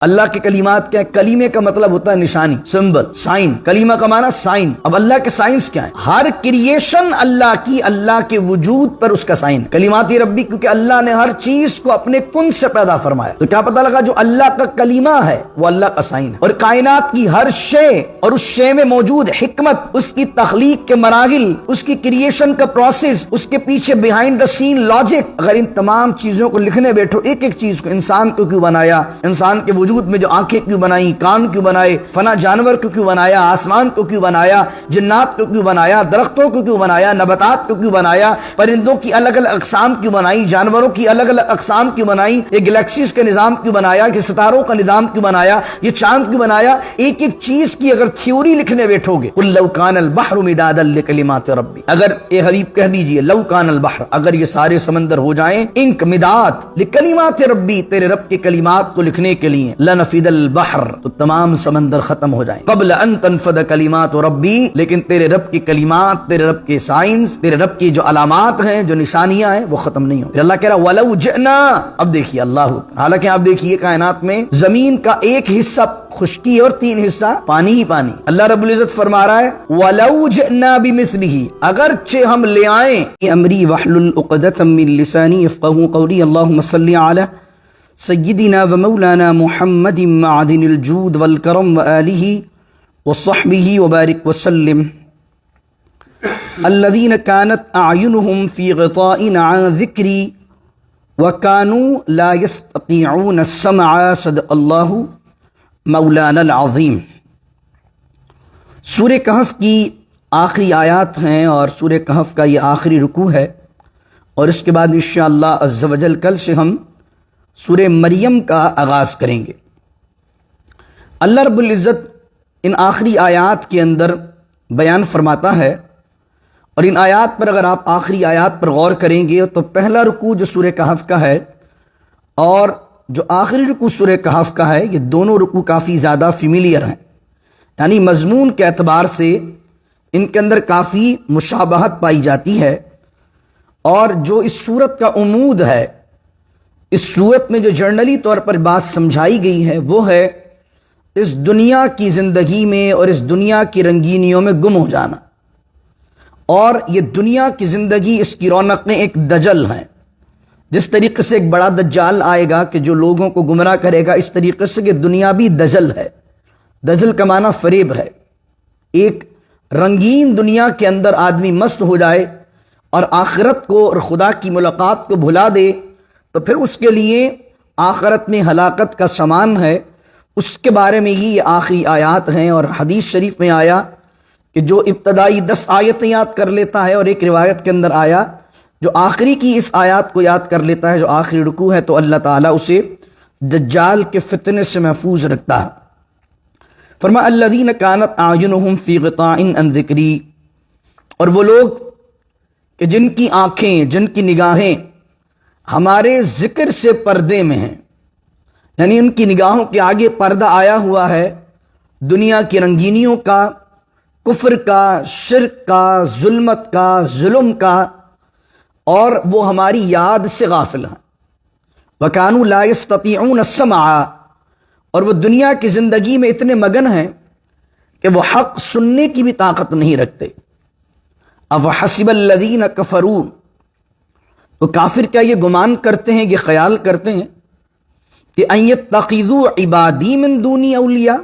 اللہ کے کلمات کیا ہے؟ کلیمے کا مطلب ہوتا ہے نشانی، سمبل، سائن۔ کلیمہ کا معنی سائن۔ اب اللہ کے سائنس کیا ہے؟ ہر کریشن اللہ کی، اللہ کے وجود پر اس کا سائن، کلمات ربی، کیونکہ اللہ نے ہر چیز کو اپنے کن سے پیدا فرمایا۔ تو کیا پتہ لگا؟ جو اللہ کا کلیمہ ہے وہ اللہ کا سائن ہے، اور کائنات کی ہر شے اور اس شے میں موجود حکمت، اس کی تخلیق کے مراحل، اس کی کریشن کا پروسیس، اس کے پیچھے بیہائنڈ دا سین لاجک، اگر ان تمام چیزوں کو لکھنے بیٹھو، ایک ایک چیز کو، انسان کو کیوں بنایا، انسان کے وجود میں جو آنکھیں کیوں بنائی، کان کیوں بنائے، فنا جانور کو کیوں بنایا، آسمان کو کیوں بنایا، جنات کو کیوں بنایا، درختوں کو کیوں بنایا، نباتات کو کیوں بنایا، پرندوں کی الگ الگ اقسام کیوں بنائی، جانوروں کی الگ الگ اقسام کیوں بنائی، یہ گلیکسیز کا نظام کیوں بنایا، یہ ستاروں کا نظام کیوں بنایا، یہ چاند کیوں بنایا، ایک ایک چیز کی اگر تھیوری لکھنے بیٹھو گے، قل لو کان البحر مدادا لکلمات ربی، اگر اے حبیب کہہ دیجئے لو کان البحر، اگر یہ سارے سمندر ہو جائیں انک مداد لکلمات ربی، تیرے رب کے کلمات کو لکھنے کے لیے، لنفد البحر، تو تمام سمندر ختم ہو جائیں، قبل ان تنفد کلمات ربی، لیکن تیرے رب کی کلمات، تیرے رب کے سائنس، تیرے رب کی جو علامات ہیں، جو نشانیاں ہیں، وہ ختم نہیں ہوں۔ پھر اللہ کہہ رہا وَلَوْ جِئْنَا، اب دیکھیے اللہ، حالانکہ آپ دیکھیے کائنات میں زمین کا ایک حصہ خشکی اور 3 حصہ پانی ہی پانی، اللہ رب العزت فرما رہا ہے وَلَوْ جِئْنَا بِمِثْلِهِ، اگرچہ ہم لے آئیں، امری وحلل عقدۃ من لسانی یفقهوا قولی، اللہم صلی علی سیدنا و مولانا محمد معدن الجود والکرم وآلہ وصحبہ وبارک وسلم الذین كانت اعینہم فی غطاء عن ذکری وكانوا لا يستطيعون السمع، صدق اللہ مولانا العظیم۔ سورہ کہف کی آخری آیات ہیں، اور سورہ کہف کا یہ آخری رکوع ہے، اور اس کے بعد انشاءاللہ عز و جل کل سے ہم سورہ مریم کا آغاز کریں گے۔ اللہ رب العزت ان آخری آیات کے اندر بیان فرماتا ہے، اور ان آیات پر اگر آپ آخری آیات پر غور کریں گے تو پہلا رکوع جو سورہ کہف کا ہے اور جو آخری رکوع سورہ کہف کا ہے، یہ دونوں رکوع کافی زیادہ فیملیئر ہیں، یعنی مضمون کے اعتبار سے ان کے اندر کافی مشابہت پائی جاتی ہے، اور جو اس صورت کا عمود ہے، اس صورت میں جو جرنلی طور پر بات سمجھائی گئی ہے، وہ ہے اس دنیا کی زندگی میں اور اس دنیا کی رنگینیوں میں گم ہو جانا، اور یہ دنیا کی زندگی، اس کی رونقیں ایک دجل ہیں۔ جس طریقے سے ایک بڑا دجال آئے گا کہ جو لوگوں کو گمراہ کرے گا، اس طریقے سے یہ دنیا بھی دجل ہے۔ دجل کا معنی فریب ہے۔ ایک رنگین دنیا کے اندر آدمی مست ہو جائے اور آخرت کو اور خدا کی ملاقات کو بھلا دے، تو پھر اس کے لیے آخرت میں ہلاکت کا سامان ہے۔ اس کے بارے میں ہی یہ آخری آیات ہیں، اور حدیث شریف میں آیا کہ جو ابتدائی 10 آیتیں یاد کر لیتا ہے، اور ایک روایت کے اندر آیا جو آخری کی اس آیات کو یاد کر لیتا ہے جو آخری رکوع ہے، تو اللہ تعالیٰ اسے دجال کے فتنے سے محفوظ رکھتا ہے۔ فرمایا الذین کانت اعینہم فی غطاء عن ذکری، اور وہ لوگ کہ جن کی آنکھیں، جن کی نگاہیں ہمارے ذکر سے پردے میں ہیں، یعنی ان کی نگاہوں کے آگے پردہ آیا ہوا ہے دنیا کی رنگینیوں کا، کفر کا، شرک کا، ظلمت کا، ظلم کا، اور وہ ہماری یاد سے غافل ہیں۔ وَكَانُوا لَا يَسْتَطِيعُونَ السَّمْعَ، اور وہ دنیا کی زندگی میں اتنے مگن ہیں کہ وہ حق سننے کی بھی طاقت نہیں رکھتے۔ أَفَحَسِبَ الَّذِينَ كَفَرُوا، تو کافر کیا یہ گمان کرتے ہیں، یہ خیال کرتے ہیں کہ أَن يَتَّخِذُوا عِبَادِي مِن دُونِي أَوْلِيَاءَ،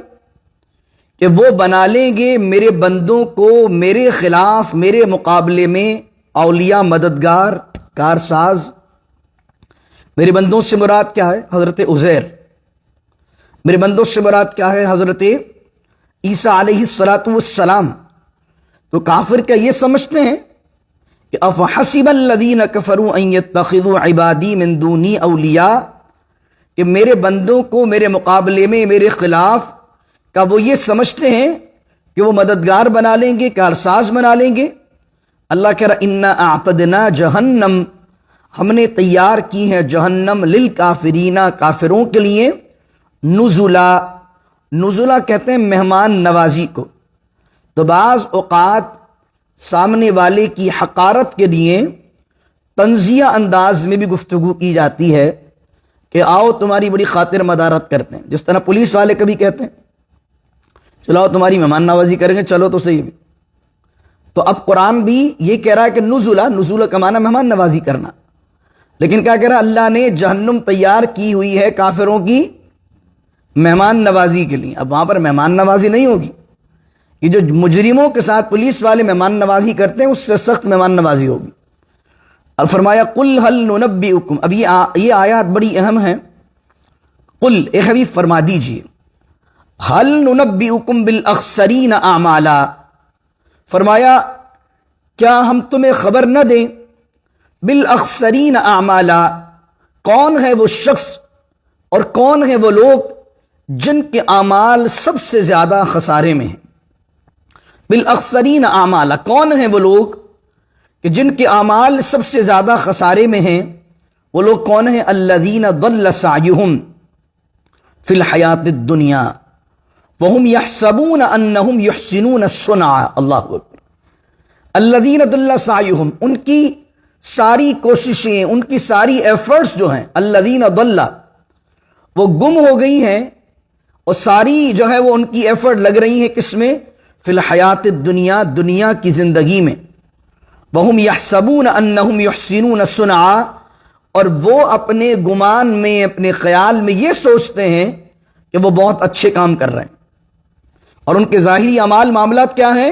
کہ وہ بنا لیں گے میرے بندوں کو میرے خلاف، میرے مقابلے میں اولیاء، مددگار، کارساز۔ میرے بندوں سے مراد کیا ہے؟ حضرت عزیر۔ میرے بندوں سے مراد کیا ہے؟ حضرت عیسیٰ علیہ السلام۔ تو کافر کیا یہ سمجھتے ہیں کہ افحسب الذین کفروا ان یتخذوا عبادی من دونی اولیاء، کہ میرے بندوں کو میرے مقابلے میں، میرے خلاف کا وہ یہ سمجھتے ہیں کہ وہ مددگار بنا لیں گے، کارساز بنا لیں گے۔ اللہ کہہ رہا انا اعتدنا جہنم، ہم نے تیار کی ہے جہنم، للکافرین، کافروں کے لیے، نزلا، نزلا کہتے ہیں مہمان نوازی کو۔ تو بعض اوقات سامنے والے کی حقارت کے لیے طنزیہ انداز میں بھی گفتگو کی جاتی ہے، کہ آؤ تمہاری بڑی خاطر مدارت کرتے ہیں، جس طرح پولیس والے کبھی کہتے ہیں چلو تمہاری مہمان نوازی کریں گے، چلو تو صحیح بھی۔ تو اب قرآن بھی یہ کہہ رہا ہے کہ نزولہ کا معنی مہمان نوازی کرنا، لیکن کیا کہہ رہا ہے؟ اللہ نے جہنم تیار کی ہوئی ہے کافروں کی مہمان نوازی کے لیے۔ اب وہاں پر مہمان نوازی نہیں ہوگی، یہ جو مجرموں کے ساتھ پولیس والے مہمان نوازی کرتے ہیں اس سے سخت مہمان نوازی ہوگی۔ اور فرمایا قل هل ننبئکم، اب یہ آیات بڑی اہم ہیں۔ قل، اے حبیب فرما دیجئے، هل ننبئکم بالاخسرین اعمالا، فرمایا کیا ہم تمہیں خبر نہ دیں بالاخسرین اعمالا، کون ہے وہ شخص اور کون ہے وہ لوگ جن کے اعمال سب سے زیادہ خسارے میں ہیں۔ بالاخسرین اعمالا، کون ہیں وہ لوگ کہ جن کے اعمال سب سے زیادہ خسارے میں ہیں؟ وہ لوگ کون ہیں؟ الذین ضل سعیہم فی الحیات الدنیا وہم یحسبون انہم یحسنون صنعا۔ اللہ اکبر۔ الذین ضل سعیہم، ان کی ساری کوششیں، ان کی ساری ایفرٹس جو ہیں، الذین ضل، وہ گم ہو گئی ہیں، اور ساری جو ہے وہ ان کی ایفرٹ لگ رہی ہیں کس میں؟ فی الحیات الدنیا، دنیا کی زندگی میں۔ وہم یحسبون انہم یحسنون صنعا، اور وہ اپنے گمان میں، اپنے خیال میں یہ سوچتے ہیں کہ وہ بہت اچھے کام کر رہے ہیں، اور ان کے ظاہری اعمال معاملات کیا ہیں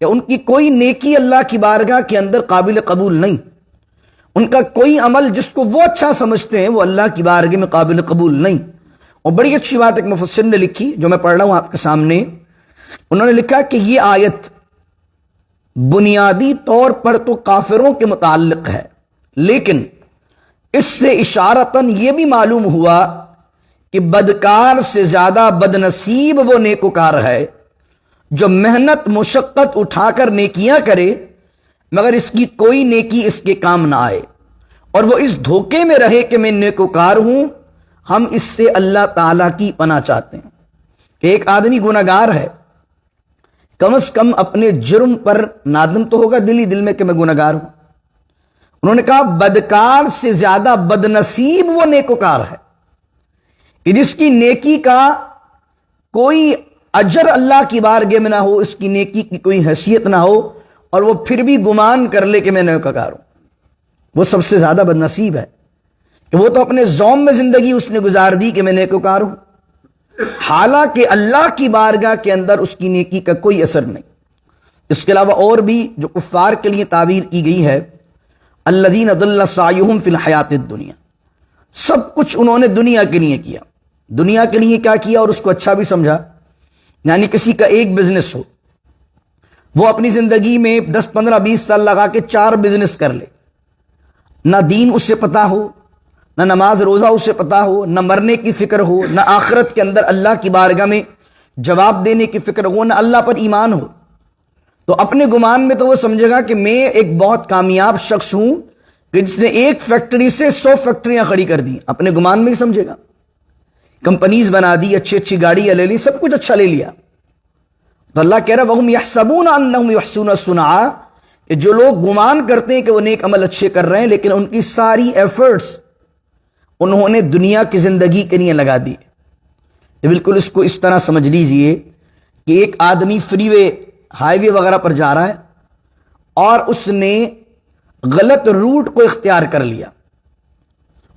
کہ ان کی کوئی نیکی اللہ کی بارگاہ کے اندر قابل قبول نہیں، ان کا کوئی عمل جس کو وہ اچھا سمجھتے ہیں وہ اللہ کی بارگاہ میں قابل قبول نہیں۔ اور بڑی اچھی بات ایک مفسر نے لکھی جو میں پڑھ رہا ہوں آپ کے سامنے، انہوں نے لکھا کہ یہ آیت بنیادی طور پر تو کافروں کے متعلق ہے، لیکن اس سے اشارتاً یہ بھی معلوم ہوا کہ بدکار سے زیادہ بدنصیب وہ نیکوکار ہے جو محنت مشقت اٹھا کر نیکیاں کرے مگر اس کی کوئی نیکی اس کے کام نہ آئے، اور وہ اس دھوکے میں رہے کہ میں نیکوکار ہوں۔ ہم اس سے اللہ تعالیٰ کی پناہ چاہتے ہیں کہ ایک آدمی گناہگار ہے، کم از کم اپنے جرم پر نادم تو ہوگا دل ہی دل میں کہ میں گناہگار ہوں۔ انہوں نے کہا بدکار سے زیادہ بدنصیب وہ نیکوکار ہے کہ جس کی نیکی کا کوئی اجر اللہ کی بارگاہ میں نہ ہو، اس کی نیکی کی کوئی حیثیت نہ ہو، اور وہ پھر بھی گمان کر لے کہ میں نیکوکار ہوں۔ وہ سب سے زیادہ بدنصیب ہے کہ وہ تو اپنے زوم میں زندگی اس نے گزار دی کہ میں نیکوکار ہوں، حالانکہ اللہ کی بارگاہ کے اندر اس کی نیکی کا کوئی اثر نہیں۔ اس کے علاوہ اور بھی جو کفار کے لیے تعبیر کی گئی ہے، الذین ضل سعیہم فی الحیات الدنیا، سب کچھ انہوں نے دنیا کے لیے کیا۔ دنیا کے لیے کیا کیا اور اس کو اچھا بھی سمجھا؟ یعنی کسی کا ایک بزنس ہو، وہ اپنی زندگی میں 10 15 20 سال لگا کے 4 بزنس کر لے، نہ دین اس سے پتا ہو، نہ نماز روزہ اس سے پتا ہو، نہ مرنے کی فکر ہو، نہ آخرت کے اندر اللہ کی بارگاہ میں جواب دینے کی فکر ہو، نہ اللہ پر ایمان ہو، تو اپنے گمان میں تو وہ سمجھے گا کہ میں ایک بہت کامیاب شخص ہوں کہ جس نے ایک فیکٹری سے 100 فیکٹریاں کھڑی کر دی، اپنے گمان میں ہی سمجھے گا، کمپنیز بنا دی، اچھی اچھی گاڑیاں لے لی، سب کچھ اچھا لے لیا۔ تو اللہ کہہ رہا وَهُمْ يَحْسَبُونَ أَنَّهُمْ يُحْسِنُونَ صُنْعًا، کہ جو لوگ گمان کرتے ہیں کہ وہ نیک عمل اچھے کر رہے ہیں لیکن ان کی ساری ایفرٹس انہوں نے دنیا کی زندگی کے لیے لگا دی۔ بالکل اس کو اس طرح سمجھ لیجئے کہ ایک آدمی فری وے، ہائی وے وغیرہ پر جا رہا ہے اور اس نے غلط روٹ کو اختیار کر لیا،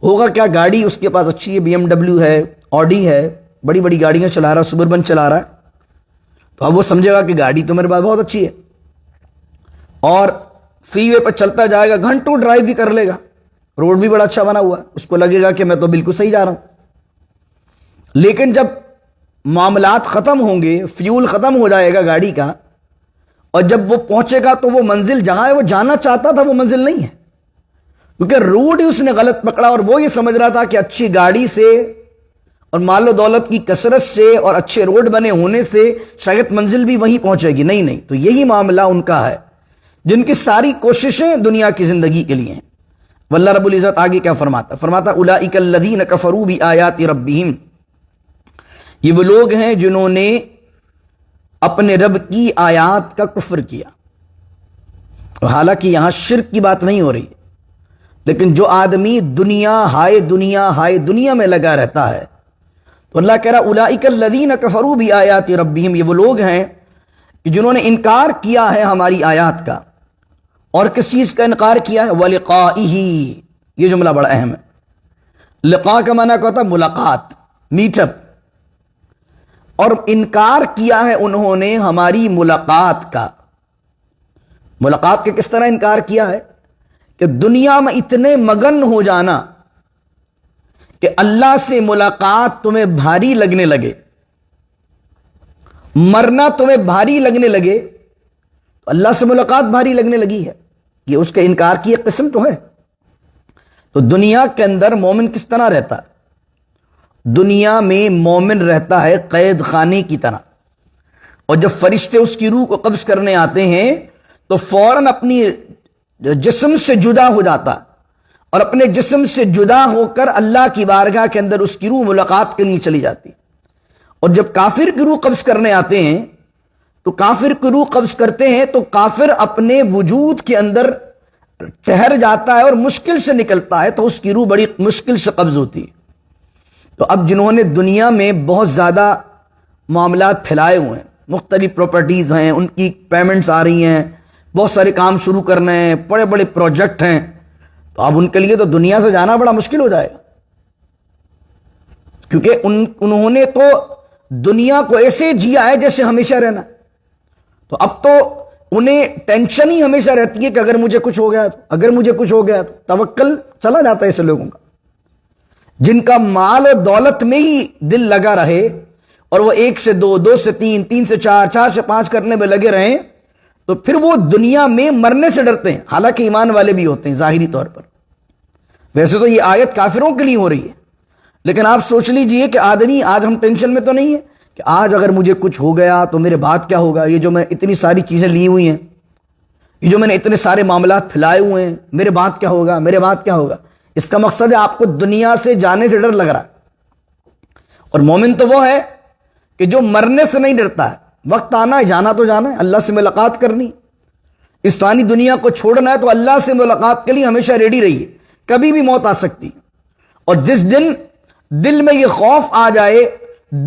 ہوگا کیا؟ گاڑی اس کے پاس اچھی ہے، BMW ہے، آڈی ہے، بڑی بڑی گاڑیاں چلا رہا ہے، سبربن چلا رہا ہے، تو اب وہ سمجھے گا کہ گاڑی تو میرے پاس بہت اچھی ہے، اور فری وے پر چلتا جائے گا، گھنٹوں ڈرائیو بھی کر لے گا، روڈ بھی بڑا اچھا بنا ہوا ہے، اس کو لگے گا کہ میں تو بالکل صحیح جا رہا ہوں۔ لیکن جب معاملات ختم ہوں گے، فیول ختم ہو جائے گا گاڑی کا، اور جب وہ پہنچے گا تو وہ منزل جہاں وہ جانا چاہتا تھا وہ منزل نہیں ہے، کیونکہ روڈ ہی اس نے غلط پکڑا، اور وہ یہ سمجھ رہا تھا کہ اچھی گاڑی سے اور مال و دولت کی کثرت سے اور اچھے روڈ بنے ہونے سے شاید منزل بھی وہیں پہنچے گی، نہیں۔ تو یہی معاملہ ان کا ہے جن کی ساری کوششیں دنیا کی زندگی کے لیے ہیں۔ واللہ رب العزت آگے کیا فرماتا اولئک الذین کفروا بآیات ربہم، یہ وہ لوگ ہیں جنہوں نے اپنے رب کی آیات کا کفر کیا۔ حالانکہ یہاں شرک کی بات نہیں ہو رہی، لیکن جو آدمی دنیا ہائے دنیا میں لگا رہتا ہے تو اللہ کہہ رہا اولئک الذین کفروا بآیات ربہم، یہ وہ لوگ ہیں کہ جنہوں نے انکار کیا ہے ہماری آیات کا۔ اور کس چیز کا انکار کیا ہے؟ وَلِقَائِهِ، یہ جملہ بڑا اہم ہے۔ لقاء کا معنی کیا ہوتا ہے؟ ملاقات، میٹ اپ۔ اور انکار کیا ہے انہوں نے ہماری ملاقات کا۔ ملاقات کے کس طرح انکار کیا ہے؟ کہ دنیا میں اتنے مگن ہو جانا کہ اللہ سے ملاقات تمہیں بھاری لگنے لگے، مرنا تمہیں بھاری لگنے لگے، تو اللہ سے ملاقات بھاری لگنے لگی ہے، یہ اس کے انکار کی ایک قسم تو ہے۔ تو دنیا کے اندر مومن کس طرح رہتا ہے؟ دنیا میں مومن رہتا ہے قید خانے کی طرح، اور جب فرشتے اس کی روح کو قبض کرنے آتے ہیں تو فوراً اپنی جسم سے جدا ہو جاتا، اور اپنے جسم سے جدا ہو کر اللہ کی بارگاہ کے اندر اس کی روح ملاقات کرنے چلی جاتی۔ اور جب کافر کی روح قبض کرنے آتے ہیں تو کافر کی روح قبض کرتے ہیں تو کافر اپنے وجود کے اندر ٹھہر جاتا ہے اور مشکل سے نکلتا ہے، تو اس کی روح بڑی مشکل سے قبض ہوتی ہے۔ تو اب جنہوں نے دنیا میں بہت زیادہ معاملات پھیلائے ہوئے ہیں، مختلف پراپرٹیز ہیں، ان کی پیمنٹس آ رہی ہیں، بہت سارے کام شروع کرنے ہیں، بڑے بڑے پروجیکٹ ہیں، تو اب ان کے لیے تو دنیا سے جانا بڑا مشکل ہو جائے گا، کیونکہ انہوں نے تو دنیا کو ایسے جیا ہے جیسے ہمیشہ رہنا، تو اب تو انہیں ٹینشن ہی ہمیشہ رہتی ہے کہ اگر مجھے کچھ ہو گیا تو، اگر مجھے کچھ ہو گیا تو توکل چلا جاتا ہے ایسے لوگوں کا، جن کا مال اور دولت میں ہی دل لگا رہے اور وہ 1 سے 2، 2 سے 3، 3 سے 4، 4 سے 5 کرنے میں لگے رہیں، تو پھر وہ دنیا میں مرنے سے ڈرتے ہیں، حالانکہ ایمان والے بھی ہوتے ہیں ظاہری طور پر۔ ویسے تو یہ آیت کافروں کے لیے ہو رہی ہے، لیکن آپ سوچ لیجئے کہ آدمی آج ہم ٹینشن میں تو نہیں ہے کہ آج اگر مجھے کچھ ہو گیا تو میرے بعد کیا ہوگا، یہ جو میں اتنی ساری چیزیں لی ہوئی ہیں، یہ جو میں نے اتنے سارے معاملات پھیلائے ہوئے ہیں، میرے بعد کیا ہوگا، میرے بعد کیا ہوگا۔ اس کا مقصد ہے آپ کو دنیا سے جانے سے ڈر لگ رہا ہے۔ اور مومن تو وہ ہے کہ جو مرنے سے نہیں ڈرتا ہے، وقت آنا ہے، جانا تو جانا ہے، اللہ سے ملاقات کرنی، اس فانی دنیا کو چھوڑنا ہے تو اللہ سے ملاقات کے لیے ہمیشہ ریڈی رہیے، کبھی بھی موت آ سکتی۔ اور جس دن دل میں یہ خوف آ جائے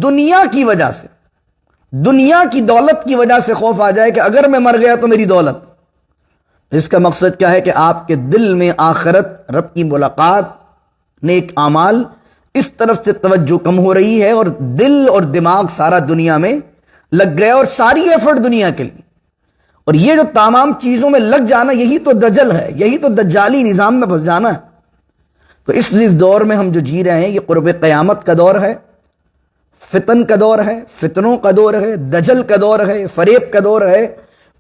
دنیا کی وجہ سے، دنیا کی دولت کی وجہ سے خوف آ جائے کہ اگر میں مر گیا تو میری دولت، اس کا مقصد کیا ہے کہ آپ کے دل میں آخرت، رب کی ملاقات، نیک اعمال، اس طرف سے توجہ کم ہو رہی ہے اور دل اور دماغ سارا دنیا میں لگ گیا، اور ساری ایفرٹ دنیا کے لیے۔ اور یہ جو تمام چیزوں میں لگ جانا، یہی تو دجل ہے، یہی تو دجالی نظام میں پھنس جانا ہے۔ تو اس دور میں ہم جو جی رہے ہیں، یہ قرب قیامت کا دور ہے، فتن کا دور ہے، فتنوں کا دور ہے، دجل کا دور ہے، فریب کا دور ہے،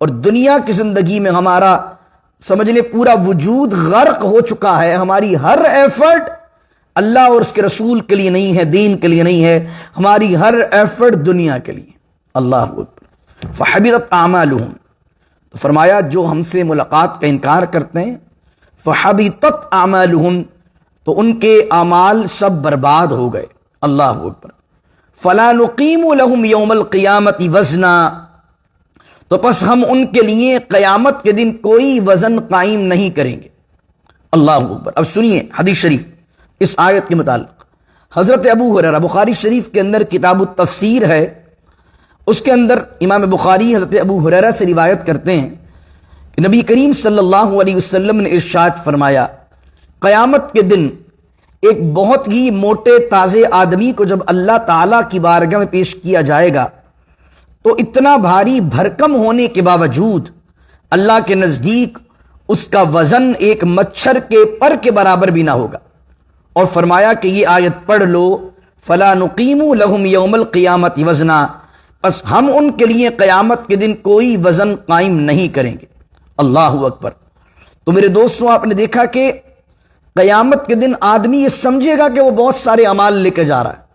اور دنیا کی زندگی میں ہمارا سمجھ لیں پورا وجود غرق ہو چکا ہے، ہماری ہر ایفرٹ اللہ اور اس کے رسول کے لیے نہیں ہے، دین کے لیے نہیں ہے، ہماری ہر ایفرٹ دنیا کے لیے۔ اللہ اکبر۔ فحبطت اعمالهم، تو فرمایا جو ہم سے ملاقات کا انکار کرتے ہیں، فحبطت اعمالهم، تو ان کے اعمال سب برباد ہو گئے۔ اللہ اکبر۔ فلا نقیم لهم یوم القیامت وزنا، تو پس ہم ان کے لیے قیامت کے دن کوئی وزن قائم نہیں کریں گے۔ اللہ اکبر۔ اب سنیے حدیث شریف اس آیت کے متعلق۔ حضرت ابو ہریرہ، بخاری شریف کے اندر کتاب التفسیر ہے، اس کے اندر امام بخاری حضرت ابو ہریرہ سے روایت کرتے ہیں کہ نبی کریم صلی اللہ علیہ وسلم نے ارشاد فرمایا، قیامت کے دن ایک بہت ہی موٹے تازے آدمی کو جب اللہ تعالیٰ کی بارگاہ میں پیش کیا جائے گا تو اتنا بھاری بھرکم ہونے کے باوجود اللہ کے نزدیک اس کا وزن ایک مچھر کے پر کے برابر بھی نہ ہوگا۔ اور فرمایا کہ یہ آیت پڑھ لو، فلا نقیم لہم یوم القیامت وزنا، بس ہم ان کے لیے قیامت کے دن کوئی وزن قائم نہیں کریں گے۔ اللہ اکبر۔ تو میرے دوستوں، آپ نے دیکھا کہ قیامت کے دن آدمی یہ سمجھے گا کہ وہ بہت سارے اعمال لے کے جا رہا ہے،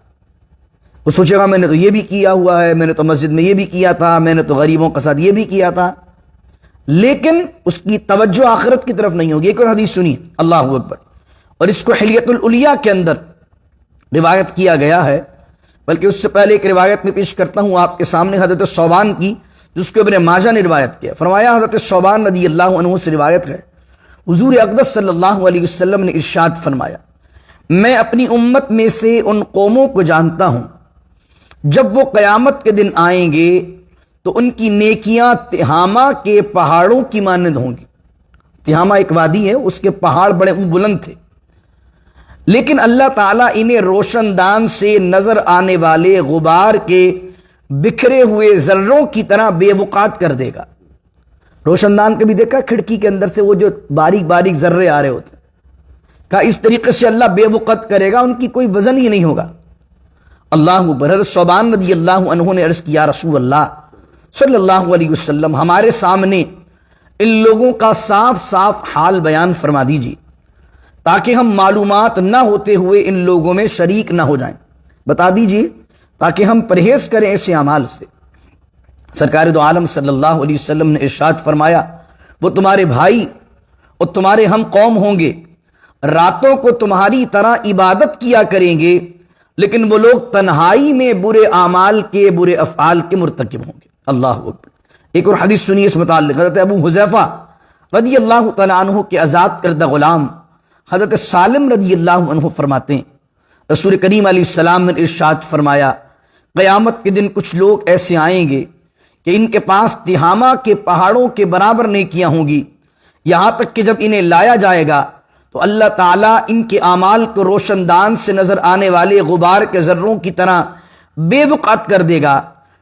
وہ سوچے گا میں نے تو یہ بھی کیا ہوا ہے، میں نے تو مسجد میں یہ بھی کیا تھا، میں نے تو غریبوں کے ساتھ یہ بھی کیا تھا، لیکن اس کی توجہ آخرت کی طرف نہیں ہوگی۔ ایک اور حدیث سنیے، اللہ اکبر، اور اس کو حلیۃ الاولیاء کے اندر روایت کیا گیا ہے، بلکہ اس سے پہلے ایک روایت میں پیش کرتا ہوں آپ کے سامنے، حضرت ثوبان کی، جس کو ابن ماجہ نے روایت کیا۔ فرمایا حضرت ثوبان رضی اللہ عنہ سے روایت ہے، حضور اقدس صلی اللہ علیہ وسلم نے ارشاد فرمایا، میں اپنی امت میں سے ان قوموں کو جانتا ہوں جب وہ قیامت کے دن آئیں گے تو ان کی نیکیاں تہامہ کے پہاڑوں کی مانند ہوں گی۔ تہامہ ایک وادی ہے، اس کے پہاڑ بڑے بلند تھے، لیکن اللہ تعالیٰ انہیں روشن دان سے نظر آنے والے غبار کے بکھرے ہوئے ذروں کی طرح بے وقعت کر دے گا۔ روشن دان کبھی دیکھا؟ کھڑکی کے اندر سے وہ جو باریک باریک ذرے آ رہے ہوتے ہیں، کہا اس طریقے سے اللہ بے وقعت کرے گا، ان کی کوئی وزن ہی نہیں ہوگا۔ اللہ اکبر۔ حضرت ثوبان رضی اللہ عنہ نے عرض کیا، رسول اللہ صلی اللہ علیہ وسلم ہمارے سامنے ان لوگوں کا صاف صاف حال بیان فرما دیجیے تاکہ ہم معلومات نہ ہوتے ہوئے ان لوگوں میں شریک نہ ہو جائیں، بتا دیجیے تاکہ ہم پرہیز کریں ایسے اعمال سے۔ سرکار دو عالم صلی اللہ علیہ وسلم نے ارشاد فرمایا، وہ تمہارے بھائی اور تمہارے ہم قوم ہوں گے، راتوں کو تمہاری طرح عبادت کیا کریں گے، لیکن وہ لوگ تنہائی میں برے اعمال کے، برے افعال کے مرتکب ہوں گے۔ اللہ اکبر۔ ایک اور حدیث سنیے اس متعلق، حضرت ابو حذیفہ رضی اللہ تعالیٰ عنہ کے آزاد کردہ غلام حضرت سالم رضی اللہ عنہ فرماتے ہیں، رسول کریم علیہ السلام نے ارشاد فرمایا، قیامت کے دن کچھ لوگ ایسے آئیں گے کہ ان کے پاس تہامہ کے پہاڑوں کے برابر نیکیاں ہوں گی، یہاں تک کہ جب انہیں لایا جائے گا تو اللہ تعالیٰ ان کے اعمال کو روشن دان سے نظر آنے والے غبار کے ذروں کی طرح بے وقعت کر دے گا،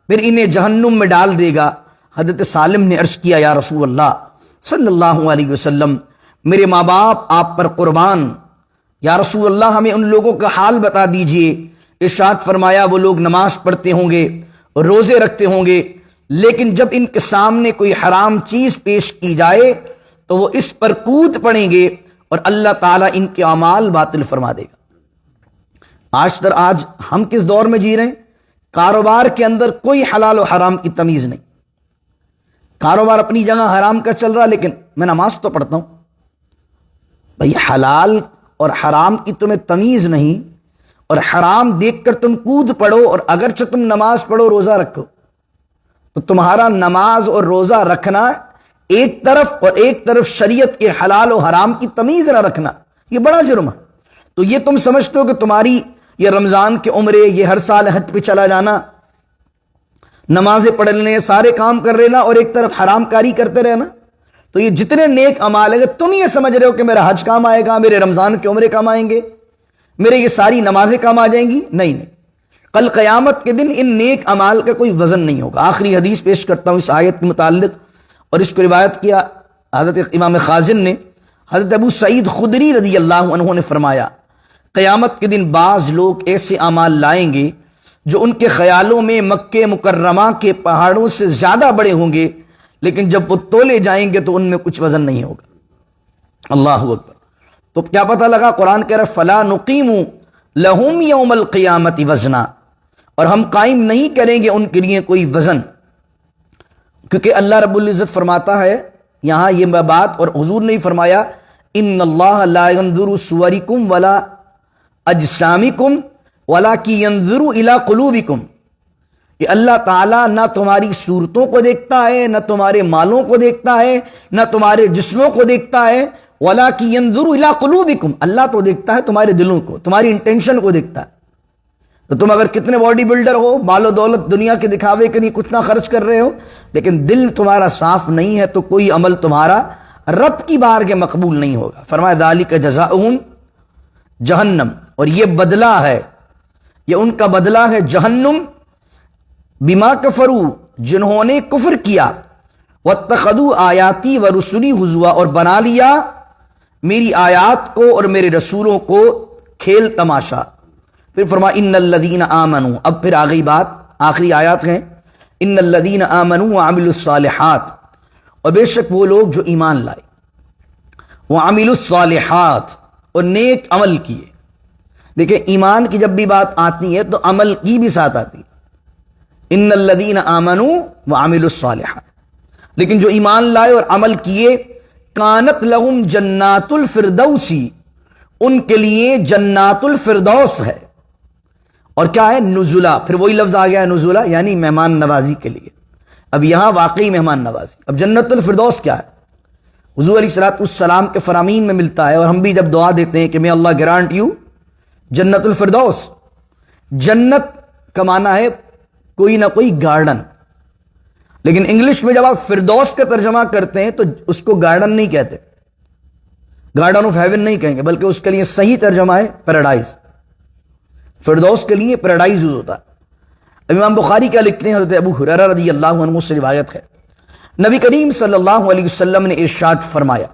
پھر انہیں جہنم میں ڈال دے گا۔ حضرت سالم نے عرض کیا، یا رسول اللہ صلی اللہ علیہ وسلم، میرے ماں باپ آپ پر قربان، یا رسول اللہ ہمیں ان لوگوں کا حال بتا دیجئے۔ ارشاد فرمایا، وہ لوگ نماز پڑھتے ہوں گے، روزے رکھتے ہوں گے، لیکن جب ان کے سامنے کوئی حرام چیز پیش کی جائے تو وہ اس پر کود پڑیں گے اور اللہ تعالیٰ ان کے اعمال باطل فرما دے گا۔ آج ہم کس دور میں جی رہے ہیں؟ کاروبار کے اندر کوئی حلال و حرام کی تمیز نہیں، کاروبار اپنی جگہ حرام کا چل رہا، لیکن میں نماز تو پڑھتا ہوں۔ بھئی حلال اور حرام کی تمہیں تمیز نہیں، اور حرام دیکھ کر تم کود پڑو، اور اگرچہ تم نماز پڑھو، روزہ رکھو، تو تمہارا نماز اور روزہ رکھنا ایک طرف، اور ایک طرف شریعت کے حلال و حرام کی تمیز نہ رکھنا، یہ بڑا جرم ہے۔ تو یہ تم سمجھتے ہو کہ تمہاری یہ رمضان کے عمرے، یہ ہر سال حج پہ چلا جانا، نمازیں پڑھ لینے، سارے کام کر لینا، اور ایک طرف حرام کاری کرتے رہنا، تو یہ جتنے نیک اعمال ہیں، تم یہ سمجھ رہے ہو کہ میرا حج کام آئے گا، میرے رمضان کے عمرے کام آئیں گے، میرے یہ ساری نمازیں کام آ جائیں گی؟ نہیں نہیں، کل قیامت کے دن ان نیک اعمال کا کوئی وزن نہیں ہوگا۔ آخری حدیث پیش کرتا ہوں اس آیت کے متعلق، اور اس کو روایت کیا حضرت امام خازن نے۔ حضرت ابو سعید خدری رضی اللہ عنہ نے فرمایا، قیامت کے دن بعض لوگ ایسے اعمال لائیں گے جو ان کے خیالوں میں مکہ مکرمہ کے پہاڑوں سے زیادہ بڑے ہوں گے، لیکن جب وہ تولے جائیں گے تو ان میں کچھ وزن نہیں ہوگا۔ اللہ اکبر۔ تو کیا پتہ لگا؟ قرآن کہہ رہا فلا نقیم لہم یوم القیامت وزنا، اور ہم قائم نہیں کریں گے ان کے لیے کوئی وزن، کیونکہ اللہ رب العزت فرماتا ہے یہاں یہ بات، اور حضور نے فرمایا ان اللہ لا ينظر صورکم ولا اجسامکم ولکن ينظر الی قلوبکم، کہ اللہ تعالیٰ نہ تمہاری صورتوں کو دیکھتا ہے، نہ تمہارے مالوں کو دیکھتا ہے، نہ تمہارے جسموں کو دیکھتا ہے، ولکن ينظر الی قلوبکم، اللہ تو دیکھتا ہے تمہارے دلوں کو، تمہاری انٹینشن کو دیکھتا ہے۔ تو تم اگر کتنے باڈی بلڈر ہو، مال و دولت دنیا کے دکھاوے کے لیے کچھ نہ خرچ کر رہے ہو، لیکن دل تمہارا صاف نہیں ہے، تو کوئی عمل تمہارا رب کی بارگاہ مقبول نہیں ہوگا۔ فرمایا ذالک جزاؤہم جہنم، اور یہ بدلہ ہے، یہ ان کا بدلہ ہے جہنم، بما کفروا، جنہوں نے کفر کیا، واتخذوا آیاتی ورسلی ہزوا، اور بنا لیا میری آیات کو اور میرے رسولوں کو کھیل تماشا۔ پھر فرمایا ان الذین آمنوا، اب پھر آ گئی بات، آخری آیات ہیں، ان الذین آمنوا وعملوا الصالحات، اور بے شک وہ لوگ جو ایمان لائے، وعملوا الصالحات، اور نیک عمل کیے۔ دیکھیں ایمان کی جب بھی بات آتی ہے تو عمل کی بھی ساتھ آتی ہے، ان الذین آمنوا وعملوا الصالحات، لیکن جو ایمان لائے اور عمل کیے، کانت لہم جنات الفردوسی، ان کے لیے جنات الفردوس ہے، اور کیا ہے؟ نزلہ، پھر وہی لفظ آ گیا ہے نزلہ، یعنی مہمان نوازی کے لیے۔ اب یہاں واقعی مہمان نوازی، اب جنت الفردوس کیا ہے؟ حضور علیہ السلام کے فرامین میں ملتا ہے، اور ہم بھی جب دعا دیتے ہیں کہ میں اللہ گرانٹ یو جنت الفردوس. جنت کا معنی ہے کوئی نہ کوئی گارڈن، لیکن انگلش میں جب آپ فردوس کا ترجمہ کرتے ہیں تو اس کو گارڈن نہیں کہتے، گارڈن آف ہیون نہیں کہیں گے، بلکہ اس کے لیے صحیح ترجمہ ہے پیراڈائز. فردوس کے لیے پیراڈائز یوز ہوتا ہے. امام بخاری کیا لکھتے ہیں، حضرت ابو ہریرہ رضی اللہ عنہ سے روایت ہے، نبی کریم صلی اللہ علیہ وسلم نے ارشاد فرمایا،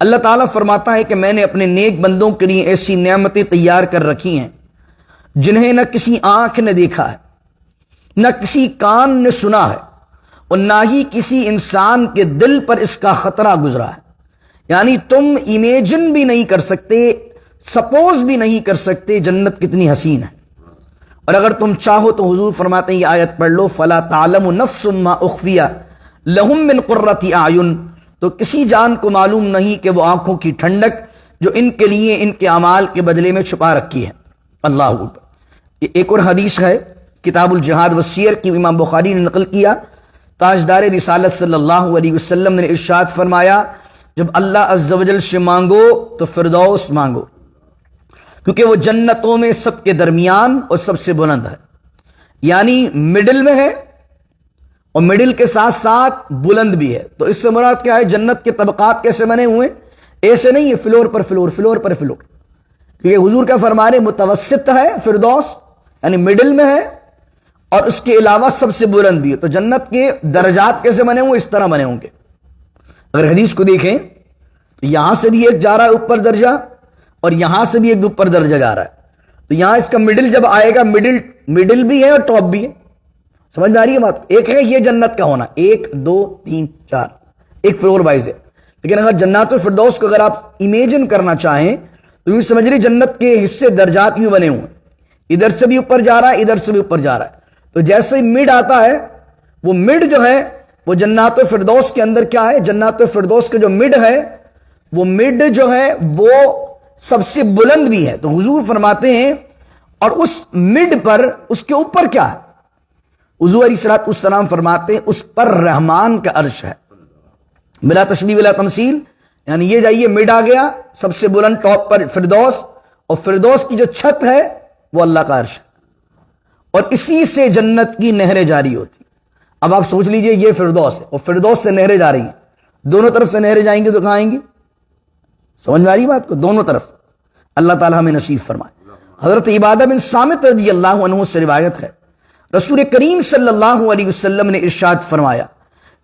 اللہ تعالیٰ فرماتا ہے کہ میں نے اپنے نیک بندوں کے لیے ایسی نعمتیں تیار کر رکھی ہیں جنہیں نہ کسی آنکھ نے دیکھا ہے، نہ کسی کان نے سنا ہے، اور نہ ہی کسی انسان کے دل پر اس کا خطرہ گزرا ہے. یعنی تم امیجن بھی نہیں کر سکتے، سپوز بھی نہیں کر سکتے جنت کتنی حسین ہے. اور اگر تم چاہو تو حضور فرماتے ہیں یہ آیت پڑھ لو، فَلَا تَعْلَمُ نَفْسٌ مَا أُخْفِيَ لَهُم مِّن قُرَّةِ أَعْيُنٍ، تو کسی جان کو معلوم نہیں کہ وہ آنکھوں کی ٹھنڈک جو ان کے لیے ان کے اعمال کے بدلے میں چھپا رکھی ہے. اللہ اکبر. ایک اور حدیث ہے کتاب الجہاد والسیر کی، امام بخاری نے نقل کیا، تاجدار رسالت صلی اللہ علیہ وسلم نے ارشاد فرمایا، جب اللہ عز و جل سے مانگو تو فردوس مانگو، کیونکہ وہ جنتوں میں سب کے درمیان اور سب سے بلند ہے. یعنی مڈل میں ہے اور مڈل کے ساتھ ساتھ بلند بھی ہے. تو اس سے مراد کیا ہے، جنت کے طبقات کیسے بنے ہوئے، ایسے نہیں ہے فلور پر فلور فلور پر فلور، کیونکہ حضور کا فرمان متوسط ہے فردوس، یعنی مڈل میں ہے اور اس کے علاوہ سب سے بلند بھی ہے. تو جنت کے درجات کیسے بنے ہوئے، اس طرح بنے ہوں گے. اگر حدیث کو دیکھیں تو یہاں سے بھی ایک جا رہا ہے اوپر درجہ اور یہاں سے بھی ایک اوپر درجہ جا رہا ہے. تو یہاں اس کا مڈل جب آئے گا، مڈل بھی ہے اور ٹاپ بھی ہے. سمجھ میں آ رہی ہے بات؟ ایک ہے یہ جنت کا ہونا، 1 2 3 4 ایک فلور وائز ہے. لیکن اگر جنات الفردوس کو اگر آپ امیجن کرنا چاہیں تو یوں سمجھ رہی جنت کے حصے درجات یوں بنے ہوئے، ادھر سے بھی اوپر جا رہا ہے، ادھر سے بھی اوپر جا رہا ہے. تو جیسے ہی مڈ آتا ہے، وہ مڈ جو ہے وہ جنات الفردوس کے اندر کیا ہے، جنات الفردوس کے جو مڈ ہے، وہ مڈ جو ہے وہ سب سے بلند بھی ہے. تو حضور فرماتے ہیں اور اس مڈ پر اس کے اوپر کیا ہے، حضور علیہ السلام فرماتے ہیں اس پر رحمان کا عرش ہے، بلا تشبیہ بلا تمثیل. یعنی یہ جائیے مڈ آ گیا، سب سے بلند ٹاپ پر فردوس، اور فردوس کی جو چھت ہے وہ اللہ کا عرش ہے، اور اسی سے جنت کی نہریں جاری ہوتی. اب آپ سوچ لیجئے یہ فردوس ہے اور فردوس سے نہریں جا رہی ہیں، دونوں طرف سے نہریں جائیں گی تو کہاں آئیں گی؟ سمجھ میں آ رہی بات کو؟ دونوں طرف. اللہ تعالیٰ ہمیں نصیب فرمائے. حضرت عبادہ بن صامت رضی اللہ عنہ سے روایت ہے، رسول کریم صلی اللہ علیہ وسلم نے ارشاد فرمایا،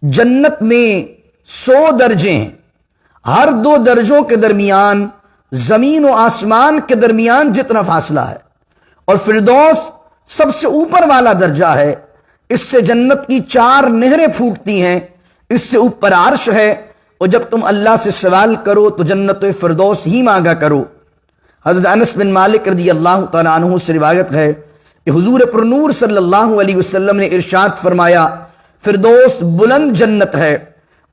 جنت میں 100 درجے ہیں، ہر 2 درجوں کے درمیان زمین و آسمان کے درمیان جتنا فاصلہ ہے، اور فردوس سب سے اوپر والا درجہ ہے. اس سے جنت کی 4 نہریں پھوٹتی ہیں، اس سے اوپر عرش ہے، اور جب تم اللہ سے سوال کرو تو جنت فردوس ہی مانگا کرو. حضرت انس بن مالک رضی اللہ تعالیٰ عنہ سے روایت ہے کہ حضور پر نور صلی اللہ علیہ وسلم نے ارشاد فرمایا، فردوس بلند جنت ہے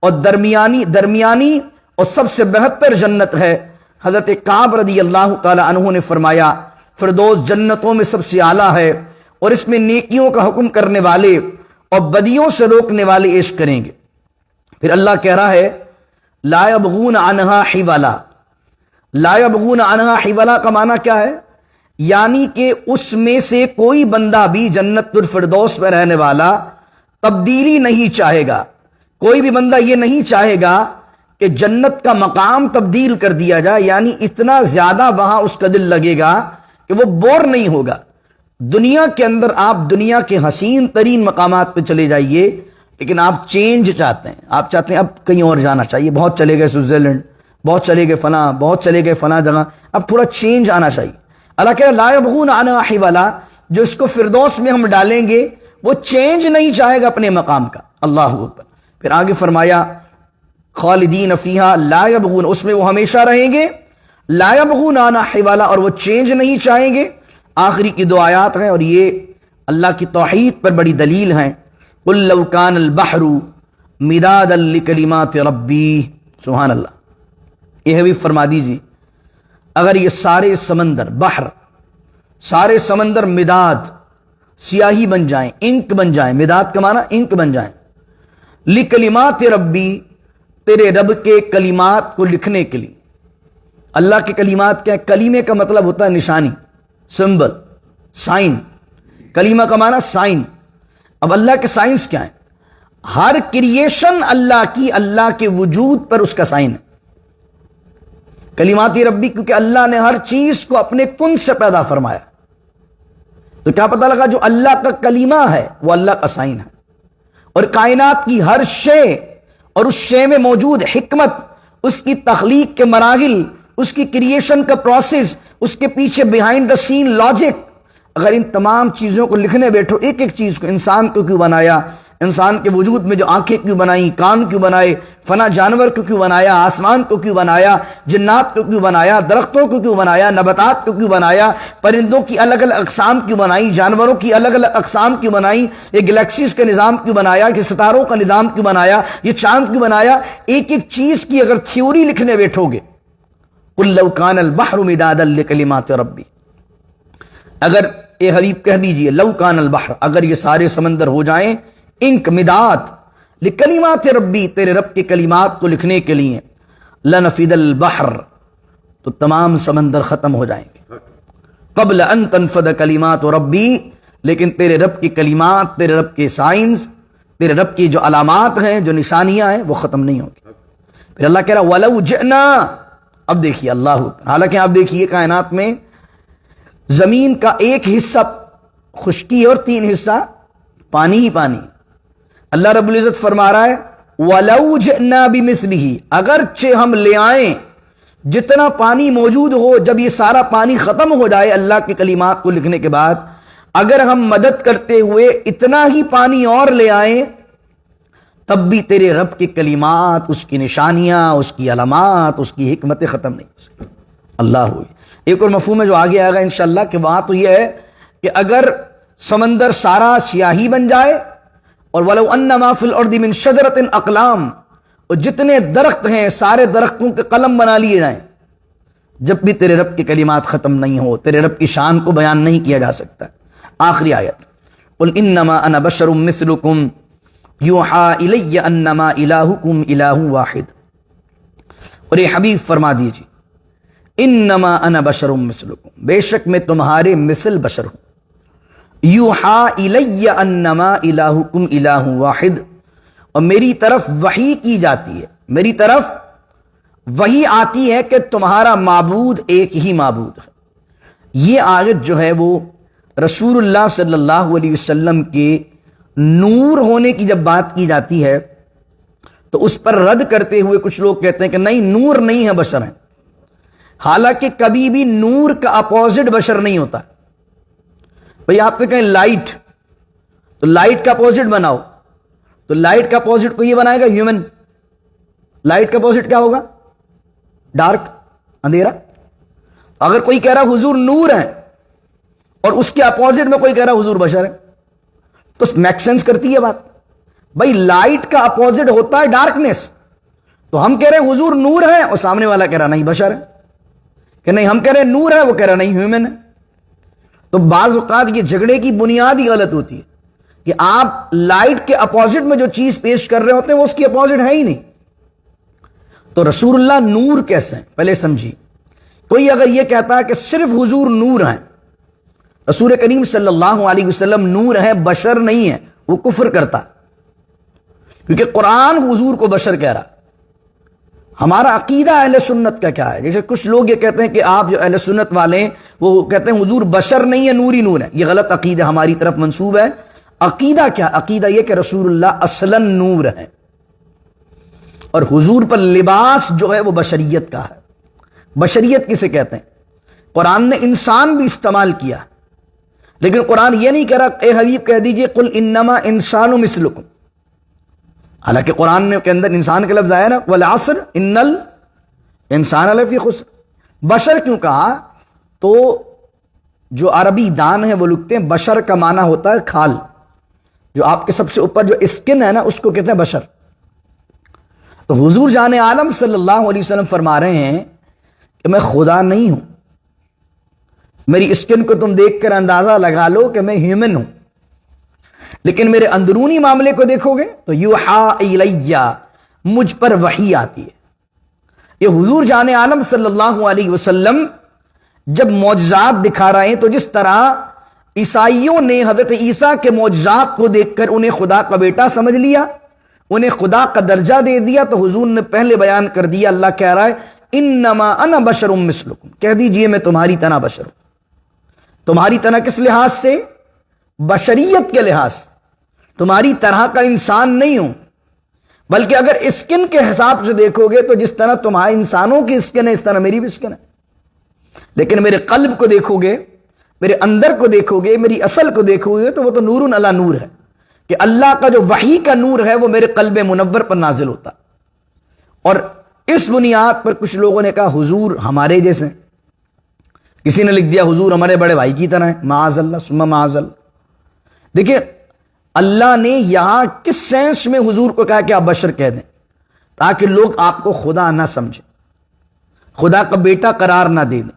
اور درمیانی اور سب سے بہتر جنت ہے. حضرت کعب رضی اللہ تعالیٰ عنہ نے فرمایا، فردوس جنتوں میں سب سے اعلیٰ ہے اور اس میں نیکیوں کا حکم کرنے والے اور بدیوں سے روکنے والے عیش کریں گے. پھر اللہ کہہ رہا ہے، لا یبغون عنہا حولا. لا یبغون عنہا حولا کا معنی کیا ہے؟ یعنی کہ اس میں سے کوئی بندہ بھی جنت الفردوس میں رہنے والا تبدیلی نہیں چاہے گا. کوئی بھی بندہ یہ نہیں چاہے گا کہ جنت کا مقام تبدیل کر دیا جائے، یعنی اتنا زیادہ وہاں اس کا دل لگے گا کہ وہ بور نہیں ہوگا. دنیا کے اندر آپ دنیا کے حسین ترین مقامات پہ چلے جائیے، لیکن آپ چینج چاہتے ہیں، آپ چاہتے ہیں اب کہیں اور جانا چاہیے. بہت چلے گئے سوئٹزرلینڈ، بہت چلے گئے فلاں، بہت چلے گئے فلاں جگہ، اب تھوڑا چینج آنا چاہیے. اللہ کہہ لا یبغون عنہا حولا، جو اس کو فردوس میں ہم ڈالیں گے وہ چینج نہیں چاہے گا اپنے مقام کا. اللہ اکبر. پھر آگے فرمایا، خالدین فیہا لا یبغون، اس میں وہ ہمیشہ رہیں گے، لا یبغون عنہا حولا، اور وہ چینج نہیں چاہیں گے. آخری کی 2 آیات ہیں اور یہ اللہ کی توحید پر بڑی دلیل ہیں. قل لو کان البحر مدادا لکلمات ربی، سبحان اللہ. یہ بھی فرما دیجیے، اگر یہ سارے سمندر، بحر، سارے سمندر مداد، سیاہی بن جائیں، انک بن جائیں، مداد کا معنی انک بن جائیں، لکلمات ربی، تیرے رب کے کلمات کو لکھنے کے لیے. اللہ کے کلمات کیا ہے؟ کلیمے کا مطلب ہوتا ہے نشانی، سمبل، سائن. کلیمہ کا معنی سائن. اب اللہ کے سائنس کیا ہیں؟ ہر کریشن اللہ کی، اللہ کے وجود پر اس کا سائن ہے. کلمات ربی، کیونکہ اللہ نے ہر چیز کو اپنے کن سے پیدا فرمایا. تو کیا پتہ لگا؟ جو اللہ کا کلمہ ہے وہ اللہ کا سائن ہے. اور کائنات کی ہر شے اور اس شے میں موجود حکمت، اس کی تخلیق کے مراحل، اس کی کریشن کا پروسیس، اس کے پیچھے بیہائنڈ دا سین لاجک، اگر ان تمام چیزوں کو لکھنے بیٹھو، ایک ایک چیز کو، انسان کو کیوں بنایا، انسان کے وجود میں جو آنکھیں کیوں بنائی، کان کیوں بنائے، فنا جانور کو کیوں بنایا، آسمان کو کیوں بنایا، جنات کو کیوں بنایا، درختوں کو کیوں بنایا، نباتات کو کیوں بنایا، پرندوں کی الگ الگ اقسام کیوں بنائی، جانوروں کی الگ الگ اقسام کیوں بنائی، یہ گلیکسیز کا نظام کیوں بنایا، یہ ستاروں کا نظام کیوں بنایا، یہ چاند کیوں بنایا. ایک ایک چیز کی اگر تھیوری لکھنے بیٹھو گے، قُل لَوْ كَانَ الْبَحْرُ مِدَادًا لِكَلِمَاتِ رَبِّي، اگر اے حبیب کہہ دیجئے لو کان البحر، اگر یہ سارے سمندر ہو جائیں انک مداد لکلمات ربی، تیرے رب کے کلمات کو لکھنے کے لیے، لنفد البحر، تو تمام سمندر ختم ہو جائیں گے، قبل ان تنفد کلمات ربی، لیکن تیرے رب کی کلمات، تیرے رب کے سائنس، تیرے رب کی جو علامات ہیں، جو نشانیاں ہیں، وہ ختم نہیں ہوں گی. پھر اللہ کہہ رہا وَلَوْ جِئْنَا. اب دیکھیے اللہ، حالانکہ آپ دیکھیے کائنات میں زمین کا ایک حصہ خشکی اور 3 حصہ پانی ہی پانی. اللہ رب العزت فرما رہا ہے وَلَوْ جِئْنَا بِمِثْلِهِ، اگرچہ ہم لے آئیں جتنا پانی موجود ہو، جب یہ سارا پانی ختم ہو جائے اللہ کے کلمات کو لکھنے کے بعد، اگر ہم مدد کرتے ہوئے اتنا ہی پانی اور لے آئیں، تب بھی تیرے رب کے کلمات، اس کی نشانیاں، اس کی علامات، اس کی حکمتیں ختم نہیں ہو سکتی. اللہ ہوئی. ایک اور مفہوم ہے جو آگے آئے گا انشاءاللہ، کہ وہاں تو یہ ہے کہ اگر سمندر سارا سیاہی بن جائے، اور وَلَوْ أَنَّ مَا فِي الْأَرْضِ مِنْ شَجَرَةٍ أَقْلَامٍ، اور جتنے درخت ہیں سارے درختوں کے قلم بنا لیے جائیں، جب بھی تیرے رب کے کلمات ختم نہیں ہو، تیرے رب کی شان کو بیان نہیں کیا جا سکتا. آخری آیت، قُلْ إِنَّمَا أَنَا بَشَرٌ مِثْلُكُمْ یوحا الی انما الہکم الہ واحد. اور یہ حبیب فرما دیجیے انما انا بشر مثلکم، بے شک میں تمہارے مثل بشر ہوں. یوحا الی انما الہکم الہ واحد، اور میری طرف وحی کی جاتی ہے، میری طرف وحی آتی ہے کہ تمہارا معبود ایک ہی معبود ہے. یہ آیت جو ہے وہ رسول اللہ صلی اللہ علیہ وسلم کے نور ہونے کی جب بات کی جاتی ہے تو اس پر رد کرتے ہوئے کچھ لوگ کہتے ہیں کہ نہیں، نور نہیں ہے، بشر ہیں. حالانکہ کبھی بھی نور کا اپوزٹ بشر نہیں ہوتا. بھئی آپ سے کہیں لائٹ، تو لائٹ کا اپوزٹ بناؤ، تو لائٹ کا اپوزٹ کو یہ بنائے گا ہیومن. لائٹ کا اپوزٹ کیا ہوگا؟ ڈارک، اندھیرا. اگر کوئی کہہ رہا حضور نور ہے اور اس کے اپوزٹ میں کوئی کہہ رہا حضور بشر ہے، تو میک سینس کرتی ہے بات. بھائی لائٹ کا اپوزٹ ہوتا ہے ڈارکنیس، تو ہم کہہ رہے ہیں حضور نور ہے اور سامنے والا کہہ رہا نہیں بشر ہے، کہ نہیں ہم کہہ رہے ہیں نور ہے، وہ کہہ رہا نہیں ہیومن ہے. تو بعض اوقات یہ جھگڑے کی بنیاد ہی غلط ہوتی ہے کہ آپ لائٹ کے اپوزٹ میں جو چیز پیش کر رہے ہوتے ہیں وہ اس کی اپوزٹ ہے ہی نہیں. تو رسول اللہ نور کیسے ہیں پہلے سمجھیے. کوئی اگر یہ کہتا ہے کہ صرف حضور نور ہیں، رسول کریم صلی اللہ علیہ وسلم نور ہے، بشر نہیں ہے، وہ کفر کرتا، کیونکہ قرآن حضور کو بشر کہہ رہا. ہمارا عقیدہ اہل سنت کا کیا ہے؟ جیسے کچھ لوگ یہ کہتے ہیں کہ آپ جو اہل سنت والے ہیں وہ کہتے ہیں حضور بشر نہیں ہے، نور ہی نور ہے. یہ غلط عقیدہ ہماری طرف منسوب ہے. عقیدہ کیا؟ عقیدہ یہ کہ رسول اللہ اصلا نور ہے، اور حضور پر لباس جو ہے وہ بشریت کا ہے. بشریت کسے کہتے ہیں؟ قرآن نے انسان بھی استعمال کیا، لیکن قرآن یہ نہیں کہہ رہا اے حبیب کہہ دیجئے قل انما انسان مثلکم. حالانکہ قرآن کے اندر انسان کا لفظ آیا نا، والعصر ان الانسان لفی خسر. بشر کیوں کہا؟ تو جو عربی دان ہے وہ لکھتے ہیں بشر کا معنی ہوتا ہے کھال، جو آپ کے سب سے اوپر جو اسکن ہے نا اس کو کہتے ہیں بشر. تو حضور جان عالم صلی اللہ علیہ وسلم فرما رہے ہیں کہ میں خدا نہیں ہوں. میری اسکن کو تم دیکھ کر اندازہ لگا لو کہ میں ہیومن ہوں، لیکن میرے اندرونی معاملے کو دیکھو گے تو یوحا الیہ، مجھ پر وحی آتی ہے۔ یہ حضور جان عالم صلی اللہ علیہ وسلم جب معجزات دکھا رہے ہیں تو جس طرح عیسائیوں نے حضرت عیسیٰ کے معجزات کو دیکھ کر انہیں خدا کا بیٹا سمجھ لیا، انہیں خدا کا درجہ دے دیا، تو حضور نے پہلے بیان کر دیا، اللہ کہہ رہا ہے انما انا بشر مثلکم، کہہ دیجئے میں تمہاری طرح بشر ہوں۔ تمہاری طرح کس لحاظ سے؟ بشریت کے لحاظ سے، تمہاری طرح کا انسان نہیں ہوں، بلکہ اگر اسکن کے حساب سے دیکھو گے تو جس طرح تمہارے انسانوں کی اسکن ہے اس طرح میری بھی اسکن ہے، لیکن میرے قلب کو دیکھو گے، میرے اندر کو دیکھو گے، میری اصل کو دیکھو گے تو وہ تو نور علی نور ہے، کہ اللہ کا جو وحی کا نور ہے وہ میرے قلب منور پر نازل ہوتا۔ اور اس بنیاد پر کچھ لوگوں نے کہا حضور ہمارے جیسے، کسی نے لکھ دیا حضور ہمارے بڑے بھائی کی طرح ہے، معاذ اللہ ثم معاذ اللہ۔ دیکھیں اللہ نے یہاں کس سینس میں حضور کو کہا کہ آپ بشر کہہ دیں، تاکہ لوگ آپ کو خدا نہ سمجھیں، خدا کا بیٹا قرار نہ دے دیں۔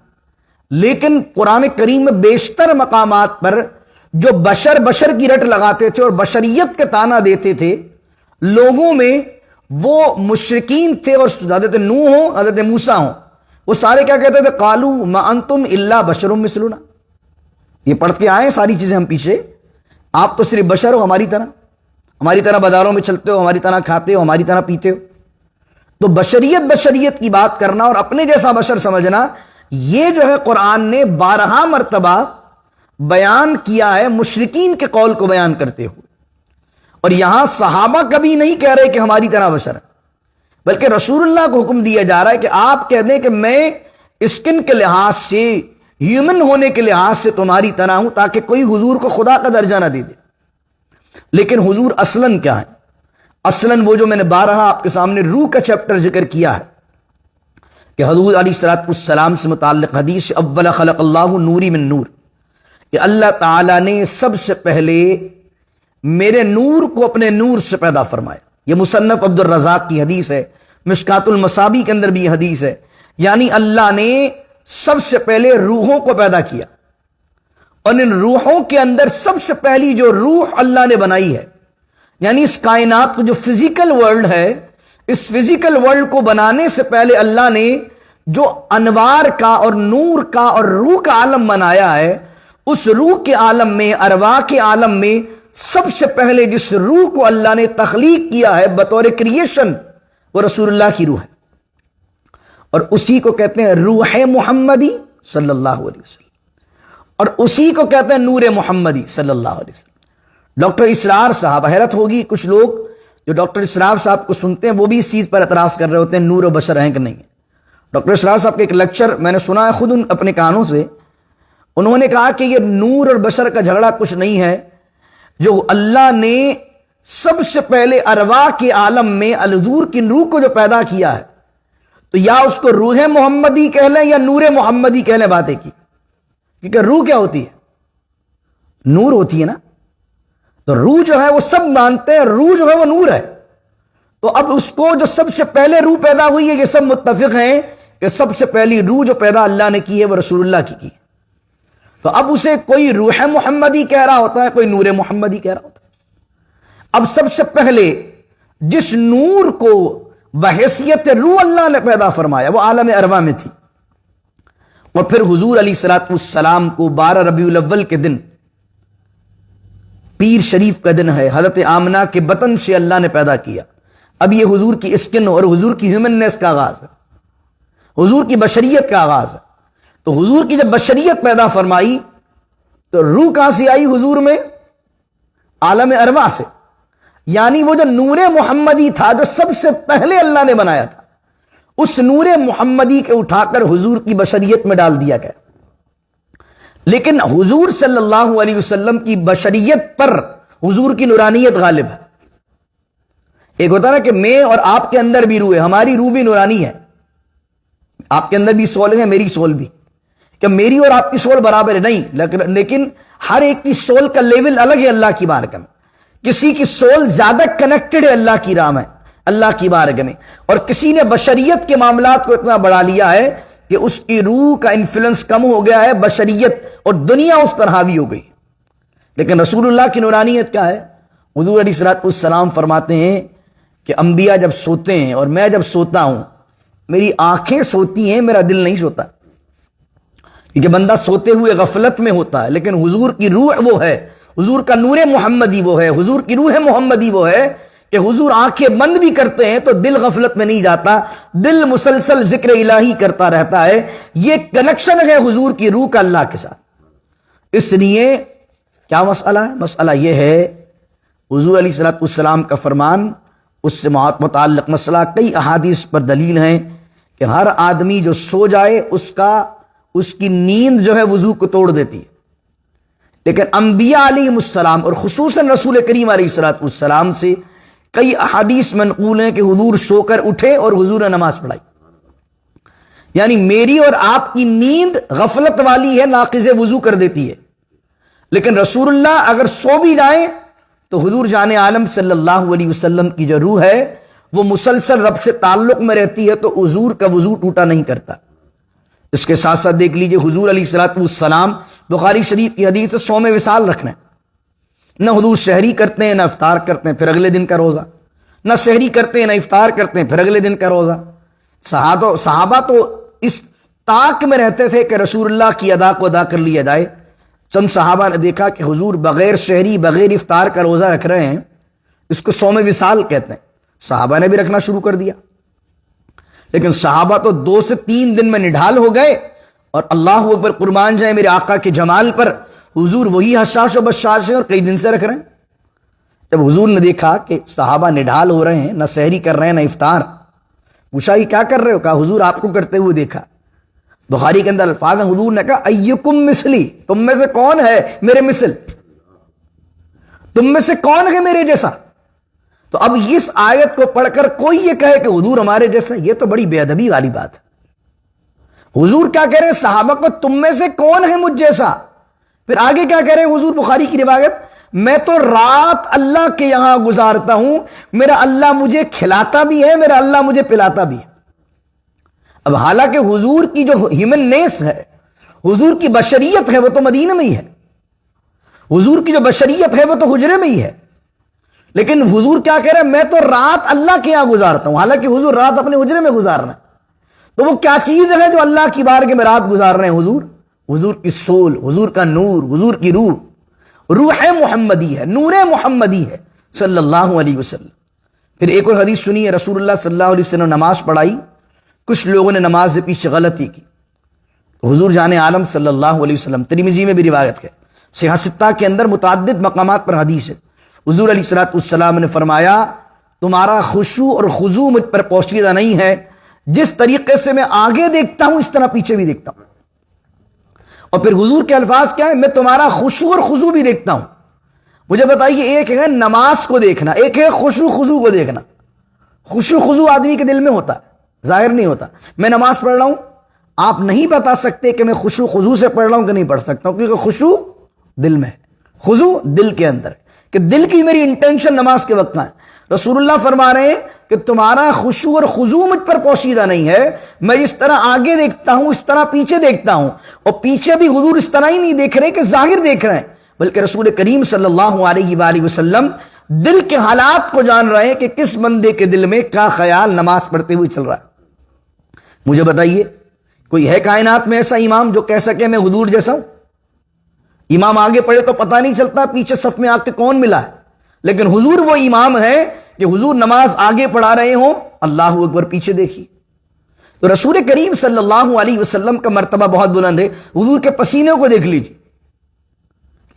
لیکن قرآن کریم میں بیشتر مقامات پر جو بشر بشر کی رٹ لگاتے تھے اور بشریت کے تانا دیتے تھے لوگوں میں، وہ مشرکین تھے، اور حضرت نوح ہوں حضرت موسیٰ ہوں، وہ سارے کیا کہتے تھے؟ قالوا ما انتم الا بشر مثلنا۔ یہ پڑھ کے آئے ساری چیزیں ہم پیچھے، آپ تو صرف بشر ہو ہماری طرح بازاروں میں چلتے ہو، ہماری طرح کھاتے ہو، ہماری طرح پیتے ہو۔ تو بشریت کی بات کرنا اور اپنے جیسا بشر سمجھنا، یہ جو ہے قرآن نے 12 مرتبہ بیان کیا ہے مشرکین کے قول کو بیان کرتے ہوئے۔ اور یہاں صحابہ کبھی نہیں کہہ رہے کہ ہماری طرح بشر ہے، بلکہ رسول اللہ کو حکم دیا جا رہا ہے کہ آپ کہہ دیں کہ میں اسکن کے لحاظ سے، ہیومن ہونے کے لحاظ سے تمہاری طرح ہوں، تاکہ کوئی حضور کو خدا کا درجہ نہ دے دے۔ لیکن حضور اصلاً کیا ہے؟ اصلاً وہ جو میں نے 12 آپ کے سامنے روح کا چیپٹر ذکر کیا ہے کہ حضور علیہ الصلوۃ والسلام سے متعلق حدیث، اول خلق اللہ نوری من نور، کہ اللہ تعالیٰ نے سب سے پہلے میرے نور کو اپنے نور سے پیدا فرمایا۔ یہ مصنف عبد الرزاق کی حدیث ہے، مشکات المصابیح کے اندر بھی یہ حدیث ہے۔ یعنی اللہ نے سب سے پہلے روحوں کو پیدا کیا، اور ان روحوں کے اندر سب سے پہلی جو روح اللہ نے بنائی ہے، یعنی اس کائنات کو جو فزیکل ورلڈ ہے، اس فزیکل ورلڈ کو بنانے سے پہلے اللہ نے جو انوار کا اور نور کا اور روح کا عالم بنایا ہے، اس روح کے عالم میں، ارواح کے عالم میں سب سے پہلے جس روح کو اللہ نے تخلیق کیا ہے بطور کریشن، وہ رسول اللہ کی روح ہے، اور اسی کو کہتے ہیں روح محمدی صلی اللہ علیہ وسلم، اور اسی کو کہتے ہیں نور محمدی صلی اللہ علیہ وسلم۔ ڈاکٹر اسرار صاحب، حیرت ہوگی کچھ لوگ جو ڈاکٹر اسرار صاحب کو سنتے ہیں وہ بھی اس چیز پر اعتراض کر رہے ہوتے ہیں نور و بشر ہیں کہ نہیں ہے۔ ڈاکٹر اسرار صاحب کے ایک لیکچر میں نے سنا ہے خود اپنے کانوں سے، انہوں نے کہا کہ یہ نور اور بشر کا جھگڑا کچھ نہیں ہے، جو اللہ نے سب سے پہلے ارواح کے عالم میں الحضور کی روح کو جو پیدا کیا ہے، تو یا اس کو روح محمدی کہہ لیں یا نور محمدی کہہ لیں، باتیں کی، کیونکہ روح کیا ہوتی ہے؟ نور ہوتی ہے نا، تو روح جو ہے وہ سب مانتے ہیں روح جو ہے وہ نور ہے۔ تو اب اس کو جو سب سے پہلے روح پیدا ہوئی ہے، یہ سب متفق ہیں کہ سب سے پہلی روح جو پیدا اللہ نے کی ہے وہ رسول اللہ کی ہے۔ تو اب اسے کوئی روح محمدی کہہ رہا ہوتا ہے، کوئی نور محمدی کہہ رہا ہوتا ہے۔ اب سب سے پہلے جس نور کو بحیثیت روح اللہ نے پیدا فرمایا وہ عالم ارواح میں تھی، اور پھر حضور علیہ الصلوۃ والسلام کو 12 ربیع الاول کے دن، پیر شریف کا دن ہے، حضرت آمنہ کے بطن سے اللہ نے پیدا کیا۔ اب یہ حضور کی اسکن اور حضور کی ہیومننس کا آغاز ہے، حضور کی بشریت کا آغاز ہے۔ تو حضور کی جب بشریت پیدا فرمائی تو روح کہاں سے آئی حضور میں؟ عالم ارواح سے، یعنی وہ جو نور محمدی تھا جو سب سے پہلے اللہ نے بنایا تھا، اس نور محمدی کے اٹھا کر حضور کی بشریت میں ڈال دیا گیا۔ لیکن حضور صلی اللہ علیہ وسلم کی بشریت پر حضور کی نورانیت غالب ہے۔ ایک ہوتا نا کہ میں اور آپ کے اندر بھی روح ہے، ہماری روح بھی نورانی ہے، آپ کے اندر بھی سول ہے، میری سول بھی، کہ میری اور آپ کی سول برابر ہے نہیں، لیکن ہر ایک کی سول کا لیول الگ ہے اللہ کی بارگاہ میں۔ کسی کی سول زیادہ کنیکٹڈ ہے اللہ کی راہ میں، اللہ کی بارگاہ میں، اور کسی نے بشریت کے معاملات کو اتنا بڑھا لیا ہے کہ اس کی روح کا انفلوئنس کم ہو گیا ہے، بشریت اور دنیا اس پر حاوی ہو گئی۔ لیکن رسول اللہ کی نورانیت کیا ہے؟ حضور علیہ الصلوۃ والسلام فرماتے ہیں کہ انبیاء جب سوتے ہیں اور میں جب سوتا ہوں، میری آنکھیں سوتی ہیں، میرا دل نہیں سوتا، کیونکہ بندہ سوتے ہوئے غفلت میں ہوتا ہے، لیکن حضور کی روح وہ ہے، حضور کا نور محمدی وہ ہے، حضور کی روح محمدی وہ ہے کہ حضور آنکھیں بند بھی کرتے ہیں تو دل غفلت میں نہیں جاتا، دل مسلسل ذکر الہی کرتا رہتا ہے۔ یہ کنیکشن ہے حضور کی روح کا اللہ کے ساتھ۔ اس لیے کیا مسئلہ ہے؟ مسئلہ یہ ہے، حضور علیہ الصلوۃ والسلام کا فرمان، اس سے متعلق مسئلہ کئی احادیث پر دلیل ہیں کہ ہر آدمی جو سو جائے اس کی نیند جو ہے وضو کو توڑ دیتی ہے، لیکن انبیاء علیہ السلام اور خصوصاً رسول کریم علیہ الصلوۃ والسلام سے کئی احادیث منقول ہیں کہ حضور سو کر اٹھے اور حضور نے نماز پڑھائی۔ یعنی میری اور آپ کی نیند غفلت والی ہے، ناقض وضو کر دیتی ہے، لیکن رسول اللہ اگر سو بھی جائیں تو حضور جان عالم صلی اللہ علیہ وسلم کی جو روح ہے وہ مسلسل رب سے تعلق میں رہتی ہے، تو حضور کا وضو ٹوٹا نہیں کرتا۔ اس کے ساتھ ساتھ دیکھ لیجئے حضور علیہ الصلوۃ والسلام، بخاری شریف کی حدیث ہے، صوم وصال رکھنا ہے، نہ حضور سحری کرتے ہیں نہ افطار کرتے ہیں، پھر اگلے دن کا روزہ، نہ سحری کرتے ہیں نہ افطار کرتے ہیں، پھر اگلے دن کا روزہ۔ صحابہ تو اس طاق میں رہتے تھے کہ رسول اللہ کی ادا کو ادا کر لیا جائے۔ چند صحابہ نے دیکھا کہ حضور بغیر سحری بغیر افطار کا روزہ رکھ رہے ہیں، اس کو صوم وصال کہتے ہیں، صحابہ نے بھی رکھنا شروع کر دیا۔ لیکن صحابہ تو 2 سے 3 دن میں نڈھال ہو گئے، اور اللہ اکبر، قربان جائے میرے آقا کے جمال پر، حضور وہی حشاش و بشاش ہیں اور کئی دن سے رکھ رہے ہیں۔ جب حضور نے دیکھا کہ صحابہ نڈھال ہو رہے ہیں، نہ سحری کر رہے ہیں نہ افطار، پوچھا یہ کیا کر رہے ہو؟ کہا حضور آپ کو کرتے ہوئے دیکھا۔ بخاری کے اندر الفاظ ہیں، حضور نے کہا ایکم مثلی، تم میں سے کون ہے میرے مثل، تم میں سے کون ہے میرے جیسا؟ تو اب اس آیت کو پڑھ کر کوئی یہ کہے کہ حضور ہمارے جیسا، یہ تو بڑی بے ادبی والی بات ہے۔ حضور کیا کہہ رہے ہیں صحابہ کو، تم میں سے کون ہے مجھ جیسا؟ پھر آگے کیا کہہ رہے ہیں حضور؟ بخاری کی روایت، میں تو رات اللہ کے یہاں گزارتا ہوں، میرا اللہ مجھے کھلاتا بھی ہے، میرا اللہ مجھے پلاتا بھی ہے۔ اب حالانکہ حضور کی جو ہیومن نیس ہے، حضور کی بشریت ہے، وہ تو مدینہ میں ہی ہے، حضور کی جو بشریت ہے وہ تو حجرے میں ہی ہے، لیکن حضور کیا کہہ رہے ہیں؟ میں تو رات اللہ کے یہاں گزارتا ہوں، حالانکہ حضور رات اپنے حجرے میں گزارنا ہے۔ تو وہ کیا چیز ہے جو اللہ کی بارگاہ میں رات گزار رہے ہیں حضور؟ حضور کی سول، حضور کا نور، حضور کی روح، روح محمدی ہے، نور محمدی ہے صلی اللہ علیہ وسلم۔ پھر ایک اور حدیث سنیے، رسول اللہ صلی اللہ علیہ وسلم نماز پڑھائی، کچھ لوگوں نے نماز سے پیچھے غلطی کی، حضور جان عالم صلی اللہ علیہ وسلم، ترمذی میں بھی روایت ہے، صحیح ستہ کے اندر متعدد مقامات پر حدیث ہے، حضور علیہ الصلوۃ والسلام نے فرمایا تمہارا خشوع اور خضوع مجھ پر پوشیدہ نہیں ہے، جس طریقے سے میں آگے دیکھتا ہوں اس طرح پیچھے بھی دیکھتا ہوں۔ اور پھر حضور کے الفاظ کیا ہے؟ میں تمہارا خشوع اور خضوع بھی دیکھتا ہوں۔ مجھے بتائیے، ایک ہے نماز کو دیکھنا، ایک ہے خشوع خضوع کو دیکھنا۔ خشوع خضوع آدمی کے دل میں ہوتا ہے، ظاہر نہیں ہوتا۔ میں نماز پڑھ رہا ہوں، آپ نہیں بتا سکتے کہ میں خشوع خضوع سے پڑھ رہا ہوں کہ نہیں پڑھ سکتا ہوں، کیونکہ خشوع دل میں ہے، خضوع دل کے اندر ہے، کہ دل کی میری انٹینشن نماز کے وقت ہے۔ رسول اللہ فرما رہے ہیں کہ تمہارا خشوع اور خضوع مجھ پر پوشیدہ نہیں ہے، میں اس طرح آگے دیکھتا ہوں اس طرح پیچھے دیکھتا ہوں، اور پیچھے بھی حضور اس طرح ہی نہیں دیکھ رہے کہ ظاہر دیکھ رہے ہیں، بلکہ رسول کریم صلی اللہ علیہ وآلہ وسلم دل کے حالات کو جان رہے ہیں کہ کس بندے کے دل میں کیا خیال نماز پڑھتے ہوئے چل رہا ہے۔ مجھے بتائیے، کوئی ہے کائنات میں ایسا امام جو کہہ سکے میں حضور جیسا ہوں؟ امام آگے پڑھے تو پتہ نہیں چلتا پیچھے صف میں آ کے کون ملا ہے، لیکن حضور وہ امام ہے کہ حضور نماز آگے پڑھا رہے ہوں، اللہ اکبر پیچھے دیکھیے۔ تو رسول کریم صلی اللہ علیہ وسلم کا مرتبہ بہت بلند ہے۔ حضور کے پسینے کو دیکھ لیجیے،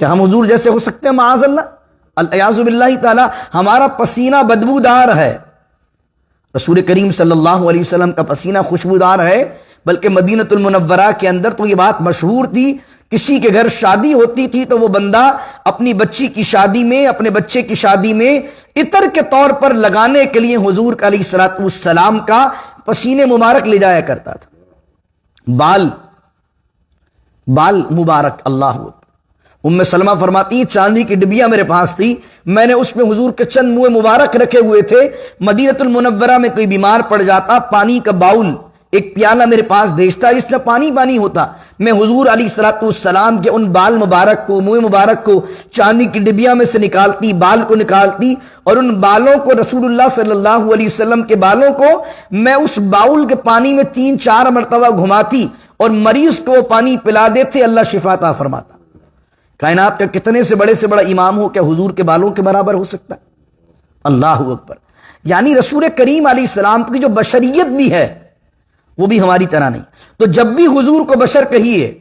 کیا ہم حضور جیسے ہو سکتے ہیں؟ معاذ اللہ، الیاذ باللہ تعالی، ہمارا پسینہ بدبودار ہے، رسول کریم صلی اللہ علیہ وسلم کا پسینہ خوشبودار ہے، بلکہ مدینہ المنورہ کے اندر تو یہ بات مشہور تھی، کسی کے گھر شادی ہوتی تھی تو وہ بندہ اپنی بچی کی شادی میں، اپنے بچے کی شادی میں عطر کے طور پر لگانے کے لیے حضور علیہ الصلوۃ والسلام کا پسینے مبارک لے جایا کرتا تھا، بال مبارک۔ اللہ ام سلمہ فرماتی ہیں چاندی کی ڈبیا میرے پاس تھی، میں نے اس میں حضور کے چند منہ مبارک رکھے ہوئے تھے، مدینہ المنورہ میں کوئی بیمار پڑ جاتا، پانی کا باؤل ایک پیالہ میرے پاس بھیجتا جس میں پانی پانی ہوتا، میں حضور علیہ الصلوۃ والسلام کے ان بال مبارک کو، منہ مبارک کو چاندی کی ڈبیا میں سے نکالتی، بال کو نکالتی، اور ان بالوں کو، رسول اللہ صلی اللہ علیہ وسلم کے بالوں کو میں اس باؤل کے پانی میں 3-4 مرتبہ گھماتی اور مریض کو پانی پلا دیتے، اللہ شفا عطا فرماتا۔ کائنات کا کتنے سے بڑا امام ہو، کیا حضور کے بالوں کے برابر ہو سکتا ہے؟ اللہ اکبر۔ یعنی رسول کریم علیہ السلام کی جو بشریت بھی ہے وہ بھی ہماری طرح نہیں۔ تو جب بھی حضور کو بشر کہیے،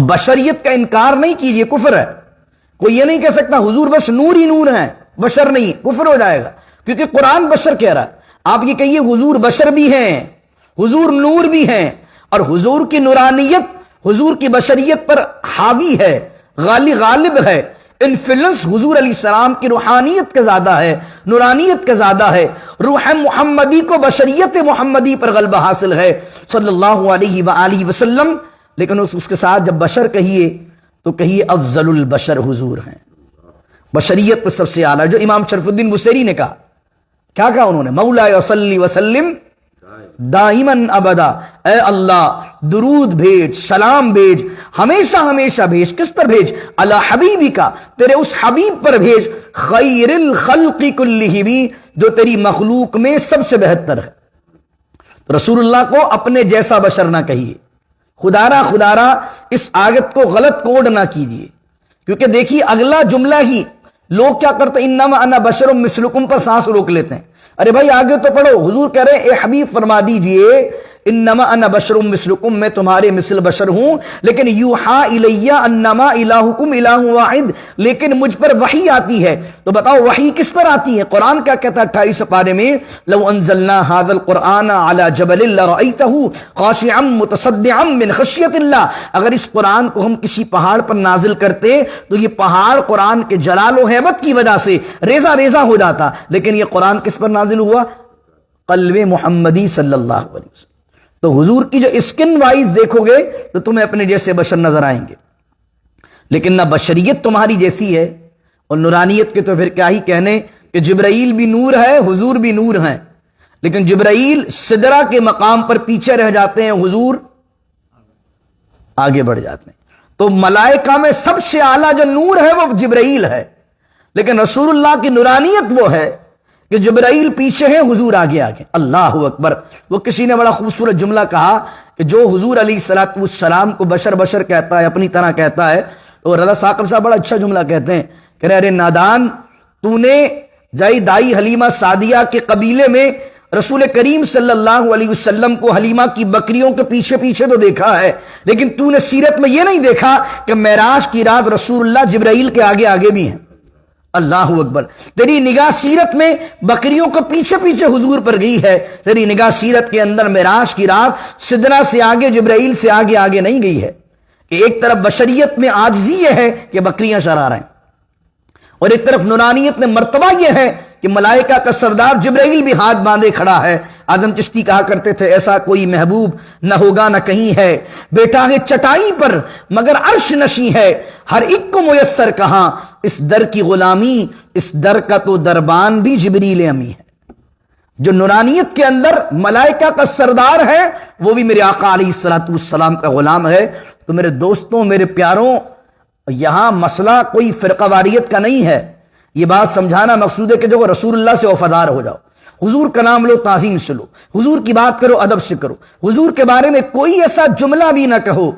بشریت کا انکار نہیں کیجئے، کفر ہے۔ کوئی یہ نہیں کہہ سکتا حضور بس نور ہی نور ہیں، بشر نہیں، کفر ہو جائے گا، کیونکہ قرآن بشر کہہ رہا ہے۔ آپ یہ کہیے حضور بشر بھی ہیں، حضور نور بھی ہیں، اور حضور کی نورانیت حضور کی بشریت پر حاوی ہے، غالب ہے۔ انفلوئنس حضور علیہ السلام کی روحانیت کا زیادہ ہے، نورانیت کا زیادہ ہے، روح محمدی کو بشریت محمدی پر غلبہ حاصل ہے صلی اللہ علیہ وآلہ وسلم۔ لیکن اس کے ساتھ جب بشر کہیے تو کہیے افضل البشر حضور ہیں، بشریت پر سب سے اعلیٰ۔ جو امام شرف الدین بصیری نے کہا، کیا کہا انہوں نے؟ مولا صلی وسلم دائماً ابدا، اے اللہ درود بھیج، سلام بھیج، ہمیشہ ہمیشہ بھیج۔ کس پر بھیج؟ علی حبیبی کا، تیرے اس حبیب پر بھیج، خیر الخلق کلہم، جو تیری مخلوق میں سب سے بہتر ہے۔ تو رسول اللہ کو اپنے جیسا بشر نہ کہیے، خدارا اس آیت کو غلط کوڈ نہ کیجیے، کیونکہ دیکھیے اگلا جملہ ہی لوگ کیا کرتے ہیں، انما انا بشر مثلکم پر سانس روک لیتے ہیں۔ ارے بھائی آگے تو پڑھو، حضور کہہ رہے ہیں اے حبیب فرما دیجئے انما انا بشر مثلکم، میں تمہارے مثل بشر ہوں، لیکن یوحا الی انما الہکم الہ واحد، لیکن مجھ پر وحی آتی ہے۔ تو بتاؤ وحی کس پر آتی ہے؟ قرآن کیا کہتا ہے 28 پارے میں؟ لو انزلنا ھذا القرآن علی جبل لرأیتہ خاشعا متصدعا من خشیۃ اللہ، اگر اس قرآن کو ہم کسی پہاڑ پر نازل کرتے تو یہ پہاڑ قرآن کے جلال و ہیبت کی وجہ سے ریزہ ریزہ ہو جاتا، لیکن یہ قرآن کس پر نازل ہوا؟ قلب محمدی صلی اللہ علیہ وسلم۔ تو حضور کی جو اسکن وائز دیکھو گے تو تمہیں اپنے جیسے بشر نظر آئیں گے، لیکن نہ بشریت تمہاری جیسی ہے، اور نورانیت کے تو پھر کیا ہی کہنے کہ جبرائیل بھی نور ہے، حضور بھی نور ہیں، لیکن جبرائیل سدرہ کے مقام پر پیچھے رہ جاتے ہیں، حضور آگے بڑھ جاتے ہیں۔ تو ملائکہ میں سب سے اعلیٰ جو نور ہے وہ جبرائیل ہے، لیکن رسول اللہ کی نورانیت وہ ہے کہ جبرائیل پیچھے ہے، حضور آگے آگے۔ اللہ اکبر۔ وہ کسی نے بڑا خوبصورت جملہ کہا کہ جو حضور علیہ الصلوۃ والسلام کو بشر بشر کہتا ہے، اپنی طرح کہتا ہے، تو رضا ثاقب صاحب بڑا اچھا جملہ کہتے ہیں کہ ارے نادان، تو نے جائی دائی حلیمہ سعدیہ کے قبیلے میں رسول کریم صلی اللہ علیہ وسلم کو حلیمہ کی بکریوں کے پیچھے پیچھے تو دیکھا ہے، لیکن تو نے سیرت میں یہ نہیں دیکھا کہ معراج کی رات رسول اللہ جبرائیل کے آگے آگے بھی ہیں۔ اللہ اکبر۔ تیری نگاہ سیرت میں بکریوں کو پیچھے پیچھے حضور پر گئی ہے، تیری نگاہ سیرت کے اندر معراج کی رات سدرہ سے آگے، جبرائیل سے آگے آگے نہیں گئی ہے، کہ ایک طرف بشریت میں عاجزی یہ ہے کہ بکریاں چرا رہے ہیں، اور ایک طرف نورانیت میں مرتبہ یہ ہے کہ ملائکہ کا سردار جبرائیل بھی ہاتھ باندھے کھڑا ہے۔ اعظم چشتی کہا کرتے تھے ایسا کوئی محبوب نہ ہوگا نہ کہیں ہے، بیٹا ہے چٹائی پر مگر عرش نشیں ہے، ہر ایک کو میسر کہاں اس در کی غلامی، اس در کا تو دربان بھی جبریل امی ہے۔ جو نورانیت کے اندر ملائکہ کا سردار ہے وہ بھی میرے آقا علیہ الصلوۃ والسلام کا غلام ہے۔ تو میرے دوستوں، میرے پیاروں، یہاں مسئلہ کوئی فرقہ واریت کا نہیں ہے، یہ بات سمجھانا مقصود ہے کہ جو رسول اللہ سے وفادار ہو جاؤ، حضور کا نام لو، تعظیم سے لو، حضور کی بات کرو، ادب سے کرو، حضور کے بارے میں کوئی ایسا جملہ بھی نہ کہو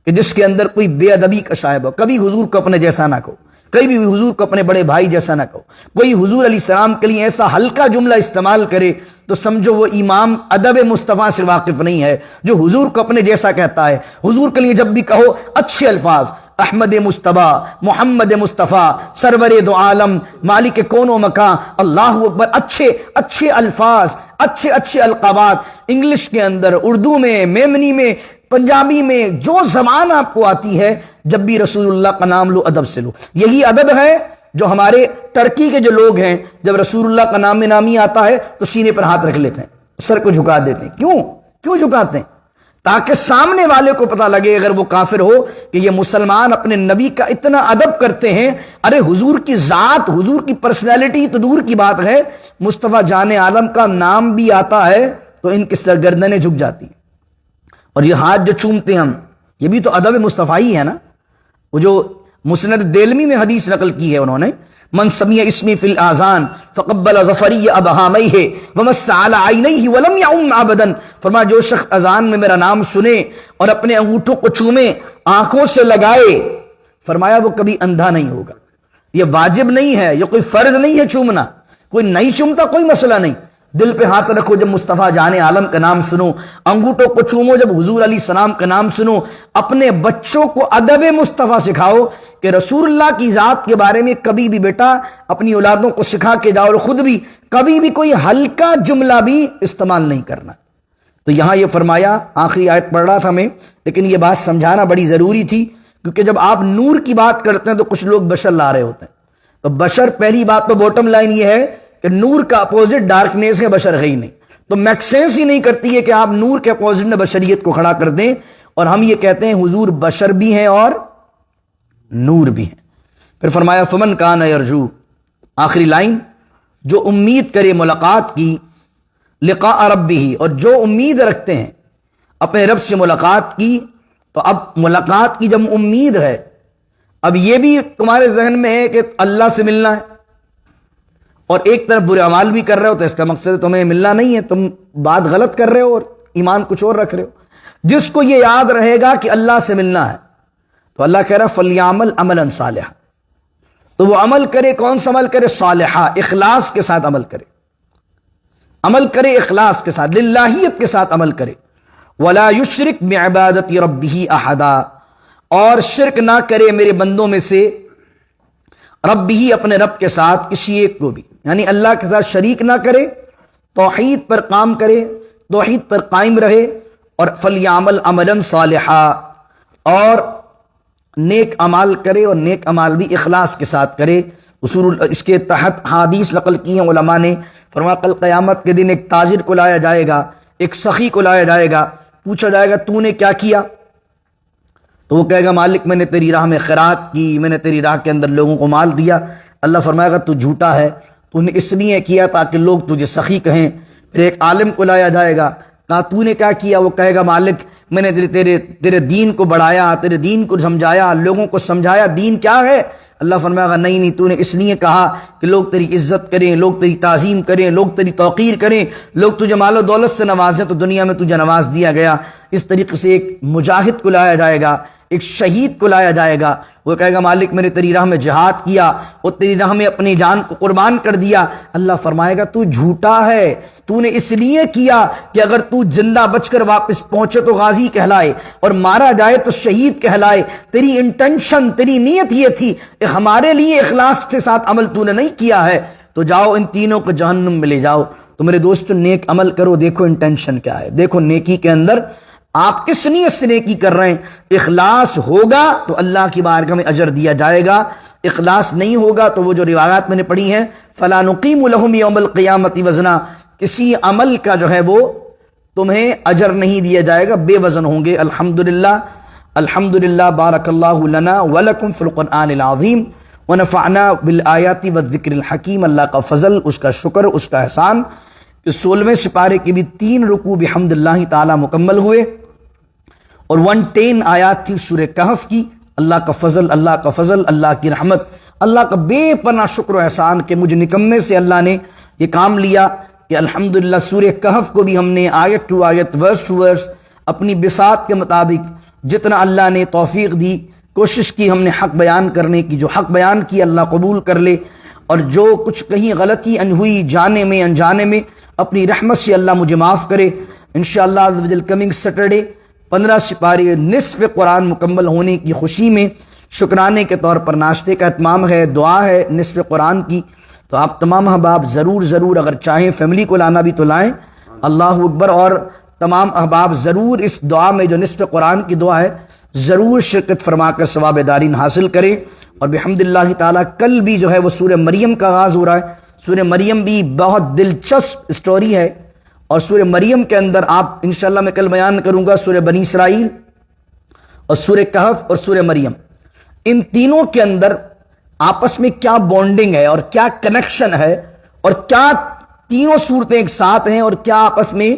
کہ جس کے اندر کوئی بے ادبی کا شائبہ ہو۔ کبھی حضور کو اپنے جیسا نہ کہو، کبھی بھی حضور کو اپنے بڑے بھائی جیسا نہ کہو۔ کوئی حضور علیہ السلام کے لیے ایسا ہلکا جملہ استعمال کرے تو سمجھو وہ امام ادب مصطفیٰ سے واقف نہیں ہے، جو حضور کو اپنے جیسا کہتا ہے۔ حضور کے لیے جب بھی کہو اچھے الفاظ، احمد مصطفیٰ، محمد مصطفیٰ، سرور دو عالم، مالک کون و مکان، اللہ اکبر، اچھے اچھے الفاظ، اچھے اچھے القابات، انگلش کے اندر، اردو میں، میمنی میں، پنجابی میں، جو زبان آپ کو آتی ہے، جب بھی رسول اللہ کا نام لو، ادب سے لو۔ یہی ادب ہے جو ہمارے ترکی کے جو لوگ ہیں، جب رسول اللہ کا نام نامی آتا ہے تو سینے پر ہاتھ رکھ لیتے ہیں، سر کو جھکا دیتے ہیں۔ کیوں جھکاتے ہیں؟ تاکہ سامنے والے کو پتہ لگے اگر وہ کافر ہو کہ یہ مسلمان اپنے نبی کا اتنا ادب کرتے ہیں۔ ارے حضور کی ذات، حضور کی پرسنالٹی تو دور کی بات ہے، مصطفیٰ جان عالم کا نام بھی آتا ہے تو ان کی سرگردنیں جھک جاتی ہیں. اور یہ ہاتھ جو چومتے ہیں ہم، یہ بھی تو ادب مصطفی ہے نا. وہ جو مسند دیلمی میں حدیث نقل کی ہے انہوں نے، من سمیع اسمی فی الاذان فقبل ظفری ابہامیہ ومس علی عینیہ ولم یعم عبدا. فرمایا جو شخص اذان میں میرا نام سنے اور اپنے انگوٹھوں کو چومے، آنکھوں سے لگائے، فرمایا وہ کبھی اندھا نہیں ہوگا. یہ واجب نہیں ہے، یہ کوئی فرض نہیں ہے چومنا. کوئی نہیں چومتا کوئی مسئلہ نہیں. دل پہ ہاتھ رکھو جب مصطفیٰ جان عالم کا نام سنو، انگوٹھوں کو چومو جب حضور علیہ السلام کا نام سنو. اپنے بچوں کو ادب مصطفیٰ سکھاؤ کہ رسول اللہ کی ذات کے بارے میں کبھی بھی بیٹا اپنی اولادوں کو سکھا کے جاؤ، اور خود بھی کبھی بھی کوئی ہلکا جملہ بھی استعمال نہیں کرنا. تو یہاں یہ فرمایا، آخری آیت پڑھ رہا تھا میں، لیکن یہ بات سمجھانا بڑی ضروری تھی، کیونکہ جب آپ نور کی بات کرتے ہیں تو کچھ لوگ بشر لا رہے ہوتے ہیں. تو بشر، پہلی بات تو باٹم لائن یہ ہے کہ نور کا اپوزٹ ڈارکنیس ہے، بشر ہے ہی نہیں. تو میک سینس ہی نہیں کرتی ہے کہ آپ نور کے اپوزٹ میں بشریت کو کھڑا کر دیں. اور ہم یہ کہتے ہیں حضور بشر بھی ہیں اور نور بھی ہیں. پھر فرمایا فمن کان یرجو، آخری لائن، جو امید کرے ملاقات کی، لقاء ربہ، اور جو امید رکھتے ہیں اپنے رب سے ملاقات کی. تو اب ملاقات کی جب امید ہے، اب یہ بھی تمہارے ذہن میں ہے کہ اللہ سے ملنا ہے، اور ایک طرف برے اعمال بھی کر رہے ہو، تو اس کا مقصد تمہیں ملنا نہیں ہے، تم بات غلط کر رہے ہو اور ایمان کچھ اور رکھ رہے ہو. جس کو یہ یاد رہے گا کہ اللہ سے ملنا ہے، تو اللہ کہہ رہا فلیعمل عملا صالحا، تو وہ عمل کرے. کون سا عمل کرے؟ صالحا، اخلاص کے ساتھ عمل کرے. عمل کرے اخلاص کے ساتھ، للہیت کے ساتھ عمل کرے. ولا یشرک بعبادت ربہ احدا، اور شرک نہ کرے میرے بندوں میں سے ربہ، اپنے رب کے ساتھ کسی ایک کو بھی، یعنی اللہ کے ساتھ شریک نہ کرے. توحید پر کام کرے، توحید پر قائم رہے. اور فلیعمل عملا صالحا، اور نیک عمال کرے، اور نیک عمال بھی اخلاص کے ساتھ کرے. اصول اس کے تحت حدیث نقل کی ہیں علماء نے. فرمایا کل قیامت کے دن ایک تاجر کو لایا جائے گا، ایک سخی کو لایا جائے گا، پوچھا جائے گا تو نے کیا کیا؟ تو وہ کہے گا مالک میں نے تیری راہ میں خیرات کی، میں نے تیری راہ کے اندر لوگوں کو مال دیا. اللہ فرمائے گا تو جھوٹا ہے، تو نے اس لیے کیا تاکہ لوگ تجھے سخی کہیں. پھر ایک عالم کو لایا جائے گا، کہا تو نے کیا کیا؟ وہ کہے گا مالک میں نے تیرے دین کو بڑھایا، تیرے دین کو سمجھایا، لوگوں کو سمجھایا دین کیا ہے. اللہ فرمائے گا نہیں تو نے اس لیے کہا کہ لوگ تیری عزت کریں، لوگ تیری تعظیم کریں، لوگ تیری توقیر کریں، لوگ تجھے مال و دولت سے نوازیں، تو دنیا میں تجھے نواز دیا گیا. اس طریقے سے ایک مجاہد کو لایا جائے گا، ایک شہید کو لایا جائے گا. وہ کہے گا مالک میں نے تیری راہ میں جہاد کیا اور تیری راہ میں اپنی جان کو قربان کر دیا. اللہ فرمائے گا تو جھوٹا ہے، تو نے اس لیے کیا کہ اگر تو زندہ بچ کر واپس پہنچے تو غازی کہلائے، اور مارا جائے تو شہید کہلائے. تیری انٹینشن، تیری نیت یہ تھی کہ ہمارے لیے اخلاص کے ساتھ عمل تو نے نہیں کیا ہے، تو جاؤ ان تینوں کو جہنم میں لے جاؤ. تو میرے دوستو نیک عمل کرو، دیکھو انٹینشن کیا ہے، دیکھو نیکی کے اندر آپ کس نیت سے نیکی کر رہے ہیں. اخلاص ہوگا تو اللہ کی بارگاہ میں اجر دیا جائے گا، اخلاص نہیں ہوگا تو وہ جو روایات میں نے پڑھی ہیں فلا نقیم لہم یوم القیامت وزنا، کسی عمل کا جو ہے وہ تمہیں اجر نہیں دیا جائے گا، بے وزن ہوں گے. الحمدللہ بارک اللہ لنا ولکم فی القرآن العظیم ونفعنا بالآیات والذکر الحکیم. اللہ کا فضل، اس کا شکر، اس کا احسان کہ 16ویں سپارے کے بھی 3 رکوع بحمد اللہ تعالی مکمل ہوئے، اور 110 آیات تھی سورہ کہف کی. اللہ کا فضل، اللہ کا فضل، اللہ کی رحمت، اللہ کا بے پناہ شکر و احسان کہ مجھ نکمے سے اللہ نے یہ کام لیا کہ الحمدللہ سورہ کہف کو بھی ہم نے آیت ٹو آیت، ورس ٹو ورس، اپنی بساط کے مطابق جتنا اللہ نے توفیق دی کوشش کی ہم نے حق بیان کرنے کی. جو حق بیان کی اللہ قبول کر لے، اور جو کچھ کہیں غلطی ہوئی جانے میں انجانے میں اپنی رحمت سے اللہ مجھے معاف کرے. انشاءاللہ کمنگ سیٹرڈے 15 سپارے نصف قرآن مکمل ہونے کی خوشی میں شکرانے کے طور پر ناشتے کا اہتمام ہے، دعا ہے نصف قرآن کی. تو آپ تمام احباب ضرور اگر چاہیں فیملی کو لانا بھی تو لائیں. اللہ اکبر. اور تمام احباب ضرور اس دعا میں جو نصف قرآن کی دعا ہے ضرور شرکت فرما کر ثواب دارین حاصل کریں. اور بحمد اللہ تعالیٰ کل بھی جو ہے وہ سورہ مریم کا آغاز ہو رہا ہے. سورہ مریم بھی بہت دلچسپ اسٹوری ہے، اور سورہ مریم کے اندر آپ انشاءاللہ میں کل بیان کروں گا سورہ بنی اسرائیل اور سورہ کہف اور سورہ مریم، ان تینوں کے اندر آپس میں کیا بونڈنگ ہے اور کیا کنیکشن ہے، اور کیا تینوں صورتیں ایک ساتھ ہیں، اور کیا آپس میں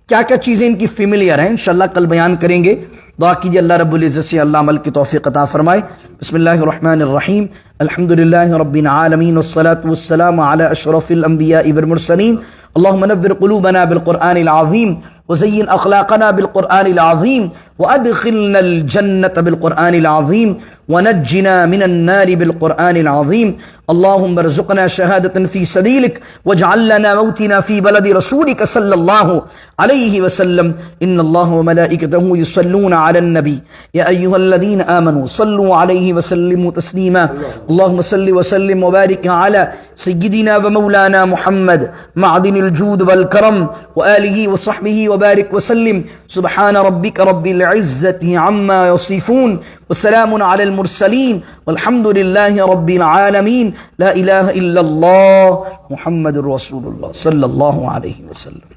کیا کیا چیزیں ان کی فیملیئر ہیں انشاءاللہ کل بیان کریں گے. دعا کیجیے اللہ رب العزت سے اللہ عمل کی توفیق عطا فرمائے. بسم اللہ الرحمن الرحیم. الحمدللہ رب العالمین والصلاة والسلام علی اشرف الانبیاء والمرسلین. اللهم نور قلوبنا بالقرآن العظیم وزین اخلاقنا بالقرآن العظیم وادخلنا الجنة بالقرآن العظیم ونجنا من النار بالقرآن العظیم. اللهم ارزقنا شهادة في سبيلك واجعل لنا موتنا في بلد رسولك صلى الله عليه وسلم. إن الله وملائكته يصلون على النبي يا أيها الذين آمنوا صلوا عليه وسلموا تسليما. اللهم صل وسلم وبارك على سيدنا ومولانا محمد معدن الجود والكرم وآله وصحبه وبارك وسلم. سبحان ربك رب العزة عما يصفون وسلام على المرسلين والحمد لله رب العالمين. لا إله إلا الله محمد رسول الله صلى الله عليه وسلم.